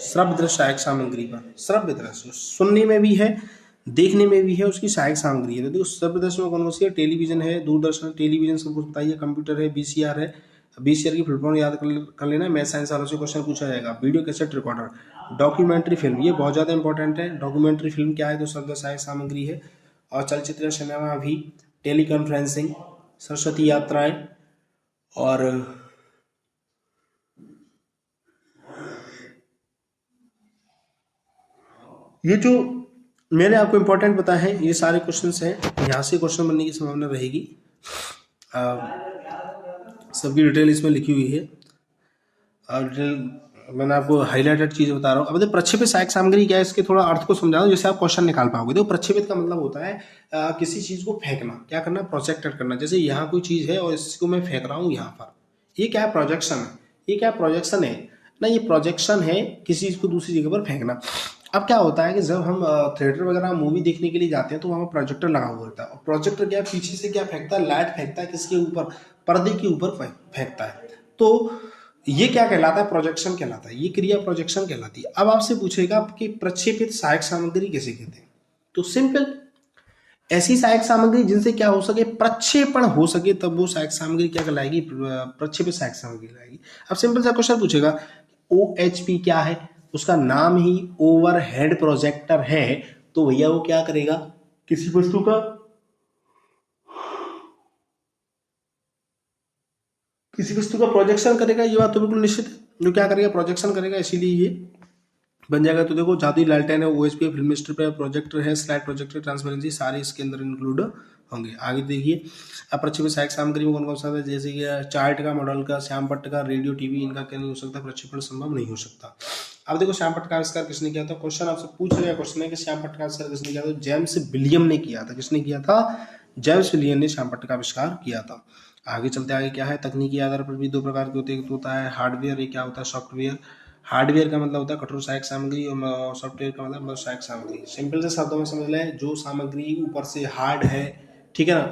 श्रव्य दृश्य सहायक सामग्री पर। श्रव्य दृश्य सुनने में भी है, देखने में भी है, उसकी सहायक सामग्री है। तो देखो श्रव्य दृश्य में कौन सी है, टेलीविजन है, दूरदर्शन, टेलीविजन सबको बताइए, कंप्यूटर है, VCR है, VCR की फुल फॉर्म याद कर लेना, मैथ साइंस वालों से क्वेश्चन पूछा जाएगा। Video cassette recorder, documentary film, ये बहुत ज़्यादा इंपॉर्टेंट है। डॉक्यूमेंट्री फिल्म क्या है, तो शब्द सहायक सामग्री है। और चलचित्र सिनेमा भी, टेलीकॉन्फ्रेंसिंग, सरस्वती यात्राएं, और ये जो मैंने आपको इम्पोर्टेंट बताया है ये सारे क्वेश्चंस हैं, यहाँ से क्वेश्चन बनने की संभावना रहेगी। सबकी डिटेल इसमें लिखी हुई है और डिटेल मैंने आपको हाईलाइटेड चीज़ बता रहा हूँ। अब देखो प्रक्षेपित सहायक सामग्री क्या है, इसके थोड़ा अर्थ को समझा दो जिससे आप क्वेश्चन निकाल पाओगे। देखो प्रक्षेपित का मतलब होता है किसी चीज़ को फेंकना, क्या करना, प्रोजेक्टेड करना। जैसे यहाँ कोई चीज़ है और इसको मैं फेंक रहा हूँ यहाँ पर, ये क्या है, प्रोजेक्शन है। ये क्या प्रोजेक्शन है ना, ये प्रोजेक्शन है किसी चीज़ को दूसरी जगह पर फेंकना। अब क्या होता है कि जब हम थिएटर वगैरह मूवी देखने के लिए जाते हैं तो वहाँ पर प्रोजेक्टर लगा हुआ होता है, और प्रोजेक्टर क्या पीछे से क्या फेंकता है, लाइट फेंकता है किसके ऊपर, पर्दे के ऊपर फेंकता है। तो ये क्या कहलाता है, प्रोजेक्शन कहलाता है, ये क्रिया प्रोजेक्शन कहलाती है। अब आपसे पूछेगा कि प्रक्षेपित सहायक सामग्री किसे कहते हैं, तो सिंपल, ऐसी सहायक सामग्री जिनसे क्या हो सके, प्रक्षेपण हो सके, तब वो सहायक सामग्री क्या कहलाएगी, प्रक्षेपित सहायक सामग्री कहलाएगी। अब सिंपल सा क्वेश्चन पूछेगा OHP क्या है, उसका नाम ही ओवरहेड प्रोजेक्टर है, तो भैया वो क्या करेगा, किसी वस्तु का प्रोजेक्शन करेगा, ये बात तो बिल्कुल निश्चित है, जो क्या करेगा, प्रोजेक्शन करेगा, इसीलिए ये बन जाएगा। तो देखो जादुई लालटेन है, OHP है, फिल्म स्ट्रिप है, प्रोजेक्टर है, स्लाइड प्रोजेक्टर, ट्रांसपेरेंसी, सारे इसके अंदर इंक्लूड होंगे। आगे देखिए, अब प्रक्षेपित सहायक सामग्री में कौन कौन सा है, जैसे कि चार्ट का, मॉडल का, श्यामपट्ट का, रेडियो, टीवी, इनका क्या नहीं हो सकता, प्रक्षेपण संभव नहीं हो सकता। अब देखो श्यामपट्ट का आविष्कार किसने किया था, क्वेश्चन आपसे पूछ रहे हैं, क्वेश्चन है कि श्यामपट्ट का आविष्कार किसने किया था, जेम्स विलियम ने किया था। किसने किया था, जेम्स विलियम ने श्यामपट्ट का आविष्कार किया था। आगे चलते आगे क्या है, तकनीकी आधार पर भी दो प्रकार के होते हैं, एक होता है हार्डवेयर, एक क्या होता है सॉफ्टवेयर। हार्डवेयर का मतलब होता है कठोर सहायक सामग्री, और सॉफ्टवेयर का मतलब सहायक सामग्री। सिंपल से शब्दों में समझ लें, जो सामग्री ऊपर से हार्ड है, ठीक है ना,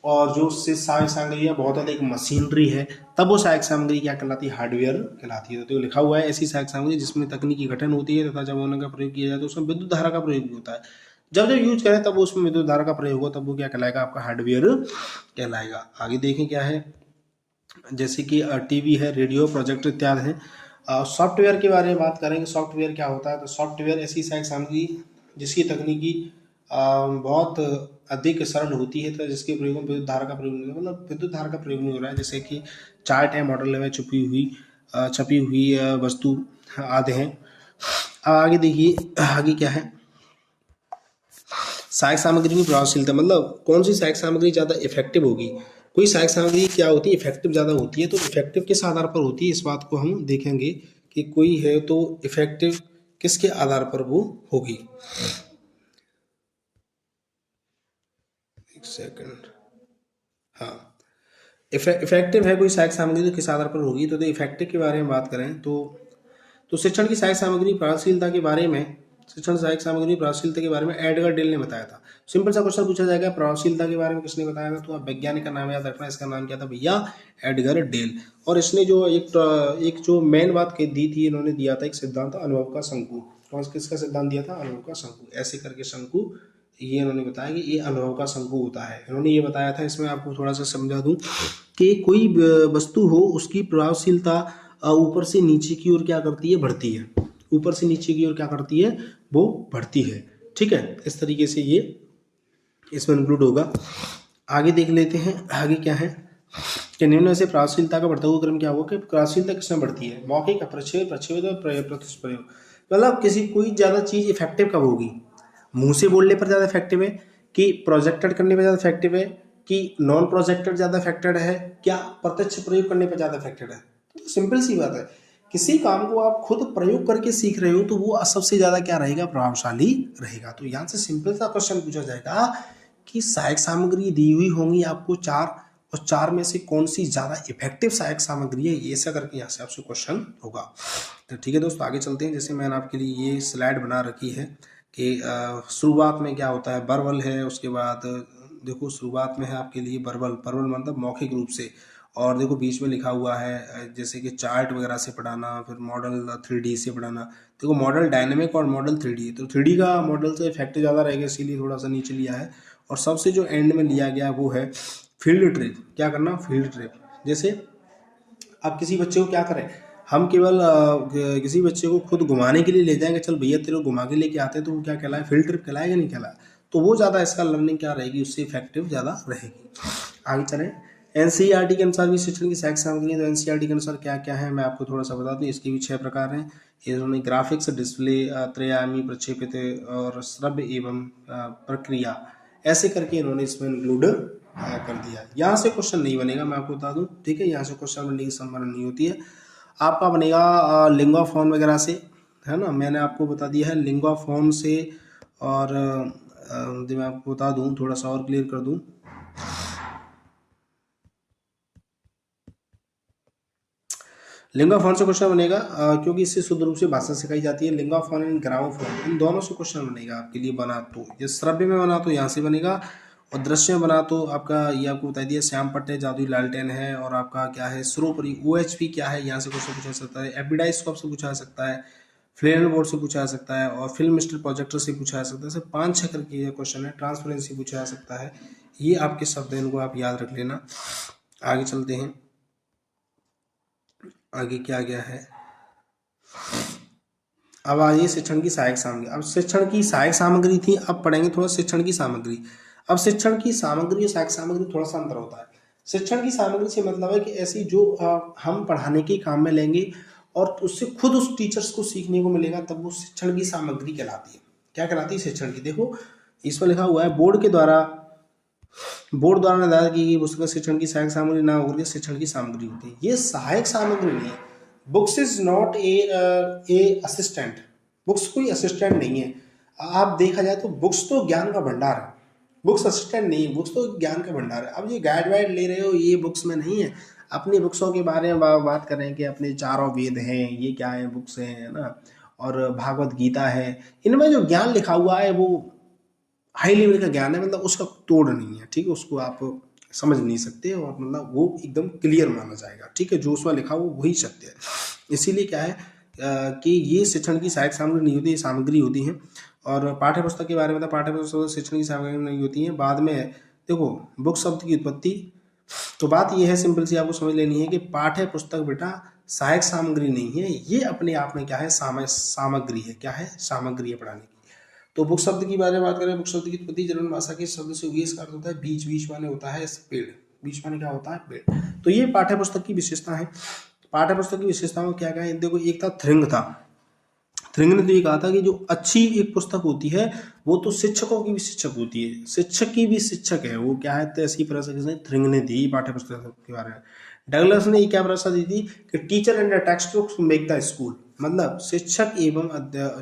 और जो उससे सहायक सामग्री है बहुत अधिक मशीनरी है, तब वो सहायक सामग्री क्या कहलाती है, हार्डवेयर कहलाती है। तो लिखा हुआ है ऐसी सहायक सामग्री जिसमें तकनीकी गठन होती है तथा जब उनका प्रयोग किया जाए तो उसमें विद्युत धारा का प्रयोग भी होता है। जब जब यूज करें तब उसमें विद्युत धारा का प्रयोग हो, तब वो क्या कहलाएगा, आपका हार्डवेयर कहलाएगा। आगे देखें क्या है, जैसे कि टीवी है, रेडियो, प्रोजेक्टर इत्यादि है। सॉफ्टवेयर के बारे में बात करेंगे, सॉफ्टवेयर क्या होता है, तो सॉफ्टवेयर ऐसी सहायक सामग्री जिसकी तकनीकी बहुत अधिक सरल होती है, तो जिसके प्रयोग में विद्युत धारा का प्रयोग नहीं, मतलब विद्युत धारा का प्रयोग नहीं हो रहा है। जैसे कि चार्ट है, मॉडल है, छपी हुई वस्तु आदि हैं। आगे देखिए, आगे क्या है, सहायक सामग्री की प्रभावशीलता, मतलब कौन सी सहायक सामग्री ज़्यादा इफेक्टिव होगी। कोई सहायक सामग्री क्या होती है, इफेक्टिव ज़्यादा होती है, तो इफेक्टिव किस आधार पर होती है, इस बात को हम देखेंगे कि कोई है तो इफेक्टिव किसके आधार पर वो होगी। एक सेकंड, हाँ, इफेक्टिव है कोई सहायक सामग्री तो किस आधार पर होगी, तो इफेक्टिव के बारे में बात करें तो शिक्षण की सहायक सामग्री प्रभावशीलता के बारे में, शिक्षण सहायक सामग्री प्रभावशीलता के बारे में एडगर डेल ने बताया था। सिंपल सा क्वेश्चन पूछा जाएगा, प्रभावशीलता के बारे में किसने बताया था, तो आप वैज्ञानिक का नाम याद रखना, इसका नाम क्या था भैया, एडगर डेल। और इसने जो एक जो मेन बात दी थी, इन्होंने दिया था एक सिद्धांत, अनुभव का शंकु। कौन किसका सिद्धांत दिया था, अनुभव का शंकु, ऐसे करके शंकु, ये इन्होंने बताया कि ये अनुभव का शंकु होता है, इन्होंने ये बताया था। इसमें आपको थोड़ा सा समझा दूं कि कोई वस्तु हो उसकी प्रभावशीलता ऊपर से नीचे की ओर क्या करती है, बढ़ती है, ऊपर से नीचे की ओर क्या करती है, वो बढ़ती है, ठीक है। इस तरीके से ये इसमें इंक्लूड होगा। आगे देख लेते हैं, आगे क्या है कि निम्न से प्रभावशीलता का बढ़ता हुआ क्रम क्या होगा, कि प्रभावशीलता किसमें बढ़ती है, मौखिक, प्रक्षेप, प्रत्युष्ट प्रयोग। मतलब किसी कोई ज़्यादा चीज़ इफेक्टिव कब होगी, मुंह से बोलने पर ज़्यादा इफेक्टिव है, कि प्रोजेक्टेड करने पर ज़्यादा इफेक्टिव है, कि नॉन प्रोजेक्टेड ज़्यादा इफेक्टेड है, क्या प्रत्यक्ष प्रयोग करने पर ज़्यादा इफेक्टेड है। तो सिंपल सी बात है, किसी काम को आप खुद प्रयोग करके सीख रहे हो तो वो सबसे ज़्यादा क्या रहेगा, प्रभावशाली रहेगा। तो यहाँ से सिंपल सा क्वेश्चन पूछा जाएगा कि सहायक सामग्री दी हुई होंगी आपको चार, और चार में से कौन सी ज़्यादा इफेक्टिव सहायक सामग्री है, ये ऐसा करके यहाँ से आपसे क्वेश्चन होगा। तो ठीक है दोस्तों, आगे चलते हैं। जैसे मैंने आपके लिए ये स्लाइड बना रखी है कि शुरुआत में क्या होता है, वर्बल है, उसके बाद देखो शुरुआत में है आपके लिए वर्बल मतलब मौखिक रूप से, और देखो बीच में लिखा हुआ है जैसे कि चार्ट वगैरह से पढ़ाना, फिर मॉडल 3D से पढ़ाना। देखो मॉडल डायनेमिक और मॉडल 3D, तो 3D का मॉडल से इफेक्ट ज़्यादा रहेगा, इसीलिए थोड़ा सा नीचे लिया है। और सबसे जो एंड में लिया गया वो है फील्ड ट्रिप। क्या करना, फील्ड ट्रिप। जैसे अब किसी बच्चे को क्या करें, हम केवल किसी बच्चे को खुद घुमाने के लिए ले जाएंगे, चल भैया तेरे को घुमा के लेके आते हैं, तो वो क्या कहलाए, फील्ड ट्रिप कहलाएगा नहीं कहलाए। तो वो ज़्यादा इसका लर्निंग क्या रहेगी, उससे इफेक्टिव ज़्यादा रहेगी। आगे चलें। एनसीईआरटी के अनुसार भी शिक्षण की सहायक सामग्री है, तो एनसीईआरटी के अनुसार क्या क्या है मैं आपको थोड़ा सा बता दूं। इसके भी 6 प्रकार हैं। इन्होंने ग्राफिक्स, डिस्प्ले, त्रयामी, प्रक्षेपित और श्रव्य एवं प्रक्रिया, ऐसे करके इन्होंने इसमें इंक्लूड कर दिया। यहाँ से क्वेश्चन नहीं बनेगा, मैं आपको बता दूं, ठीक है। यहाँ से क्वेश्चन बनने की संभावना नहीं होती है। आपका बनेगा लिंगुआ फ्रैंका वगैरह से, है ना। मैंने आपको बता दिया है लिंगुआ फ्रैंका से। और मैं आपको बता दूं, थोड़ा सा और क्लियर कर दूं, लिंगुआ फ्रैंका से क्वेश्चन बनेगा क्योंकि इससे शुद्ध रूप से भाषा सिखाई जाती है। लिंगुआ फ्रैंका एंड ग्रामोफोन, इन दोनों से क्वेश्चन बनेगा आपके लिए बना तो। ये श्रव्य में बना तो यहाँ से बनेगा, और दृश्य में बना तो आपका ये आपको बता दिया, श्यामपट्ट है, जादुई लालटेन है, और आपका क्या है, सर्वोपरि OHP क्या है, यहाँ से क्वेश्चन पूछा सकता है। एपिडाइस्कोप से पूछा सकता है, फ्लेयरल बोर्ड से पूछा जा सकता है, और फिल्म स्टिल प्रोजेक्टर से पूछा जा सकता है। सिर्फ 5-6 करके ये क्वेश्चन है। ट्रांसपेरेंसी पूछा जा सकता है। ये आपके शब्द हैं, इनको आप याद रख लेना। आगे चलते हैं, आगे क्या गया है। अब आइए शिक्षण की सहायक सामग्री। अब शिक्षण की सहायक सामग्री थी, अब पढ़ेंगे थोड़ा शिक्षण की सामग्री। अब शिक्षण की सामग्री और सहायक सामग्री थोड़ा सा अंतर होता है। शिक्षण की सामग्री से मतलब है कि ऐसी जो हम पढ़ाने के काम में लेंगे और उससे खुद उस टीचर्स को सीखने को मिलेगा, तब वो शिक्षण की सामग्री कहलाती है। क्या कहलाती है? शिक्षण की। देखो इसमें लिखा हुआ है, बोर्ड द्वारा निर्धारित की गई पुस्तक शिक्षण की सहायक सामग्री ना होकर शिक्षण की सामग्री होती है। ये सहायक सामग्री नहीं है। Books is not a assistant. Books कोई असिस्टेंट नहीं है। आप देखा जाए तो बुक्स तो ज्ञान का भंडार है, बुक्स असिस्टेंट नहीं है, बुक्स तो ज्ञान का भंडार है। अब ये गाइड वाइड ले रहे हो, ये बुक्स में नहीं है। अपनी बुक्सों के बारे में बात करें कि अपने चारों वेद हैं, ये क्या है, बुक्स हैं, है ना, और भागवत गीता है। इनमें जो ज्ञान लिखा हुआ है वो हाई लेवल का ज्ञान है, मतलब उसका तोड़ नहीं है, ठीक है। उसको आप समझ नहीं सकते, और मतलब वो एकदम क्लियर माना जाएगा, ठीक है। जो उसमें लिखा हो वही सत्य है। इसीलिए क्या है कि ये शिक्षण की सहायक सामग्री नहीं होती, ये सामग्री होती है। और पाठ्य पुस्तक के बारे में था, पाठ्य पुस्तक शिक्षण की सामग्री नहीं होती है। बाद में देखो बुक शब्द की उत्पत्ति, तो बात ये है, सिंपल सी आपको समझ लेनी है कि पाठ्य पुस्तक बेटा सहायक सामग्री नहीं है, ये अपने आप में क्या है, सामग्री है। क्या है? सामग्री है पढ़ाने की। तो बुक शब्द की बारे में बात करें, बुक शब्द की उत्पत्ति जर्मन भाषा के शब्द से हुई, इसका अर्थ होता है बीच। बीच माने होता है पेड़, बीच माने क्या होता है? पेड़। तो ये पाठ्य पुस्तक की विशेषता है। पाठ्य पुस्तक की विशेषताओं क्या क्या है? देखो एक था थ्रिंग था। थ्रिंग ने तो ये कहा था कि जो अच्छी एक पुस्तक होती है वो तो शिक्षकों की भी शिक्षक होती है, शिक्षक की भी शिक्षक है वो। क्या है? तो ऐसी परिभाषा थ्रिंग ने दी पाठ्य पुस्तक के बारे में। डगलस ने क्या परिभाषा दी थी कि teacher and text books make the school, मतलब शिक्षक एवं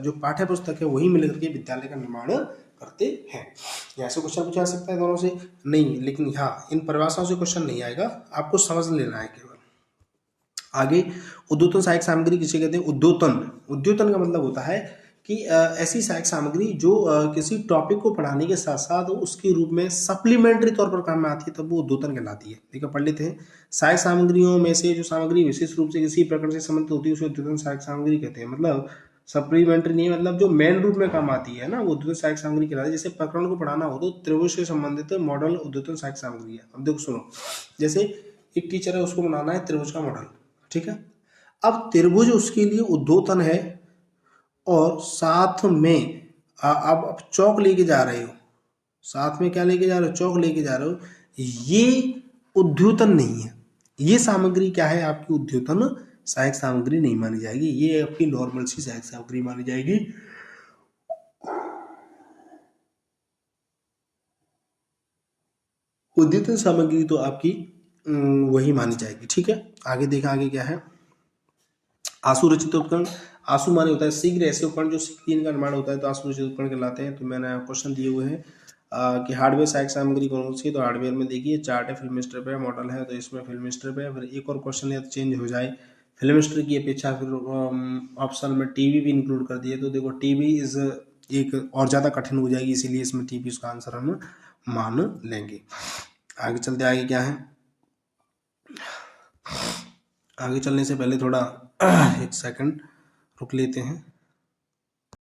जो पाठ्य पुस्तक है वही मिलकर के विद्यालय का निर्माण करते हैं। यहाँ से क्वेश्चन पूछा सकता है दोनों से नहीं, लेकिन हाँ इन परिभाषाओं से क्वेश्चन नहीं आएगा, आपको समझ लेना है केवल। आगे उद्योतन सहायक सामग्री किसे कहते हैं? उद्योतन का मतलब होता है कि ऐसी सहायक सामग्री जो किसी टॉपिक को पढ़ाने के साथ साथ उसके रूप में सप्लीमेंट्री तौर पर काम में आती है, तब वो उद्योतन कहलाती है। ठीक है, पढ़ लेते हैं। सहायक सामग्रियों में से जो सामग्री विशेष रूप से किसी प्रकार से संबंधित होती है उसे उद्योतन सहायक सामग्री कहते हैं। मतलब सप्लीमेंट्री नहीं, मतलब जो मेन रूप में काम आती है ना, वो उद्योतन सहायक सामग्री कहलाती है। जैसे प्रकरण को पढ़ाना हो तो त्रिभुज से संबंधित मॉडल उद्योतन सहायक सामग्री है। अब देखो सुनो, जैसे एक टीचर है, उसको बनाना है त्रिभुज का मॉडल, ठीक है। अब त्रिभुज उसके लिए उद्योतन है, और साथ में आप चौक लेके जा रहे हो, साथ में क्या लेके जा रहे हो? चौक लेके जा रहे हो। ये उद्योतन नहीं है। ये सामग्री क्या है? आपकी उद्योतन सहायक सामग्री नहीं मानी जाएगी, ये आपकी नॉर्मल सी सहायक सामग्री मानी जाएगी। उद्योतन सामग्री तो आपकी वही मानी जाएगी, ठीक है। आगे देखा, आगे क्या है? आशु रचित उपकरण। आशु माने होता है शीघ्र, ऐसे उपकरण जो शीघ्र का निर्माण होता है तो आशु रचित उपकरण कहलाते हैं। तो मैंने क्वेश्चन दिए हुए हैं कि हार्डवेयर सहायक सामग्री कौन सी है? तो हार्डवेयर में देखिए चार्ट है, फिल्म स्ट्रिप है, मॉडल है, तो इसमें फिल्म स्ट्रिप है। फिर एक और क्वेश्चन है, चेंज हो जाए, फिल्म स्ट्रिप की अपेक्षा फिर ऑप्शन में टीवी भी इंक्लूड कर दिए। तो देखो टीवी इज एक और ज़्यादा कठिन हो जाएगी, इसीलिए इसमें टीवी उसका आंसर हम मान लेंगे। आगे चलते, आगे क्या है? आगे चलने से पहले थोड़ा एक सेकंड रुक लेते हैं।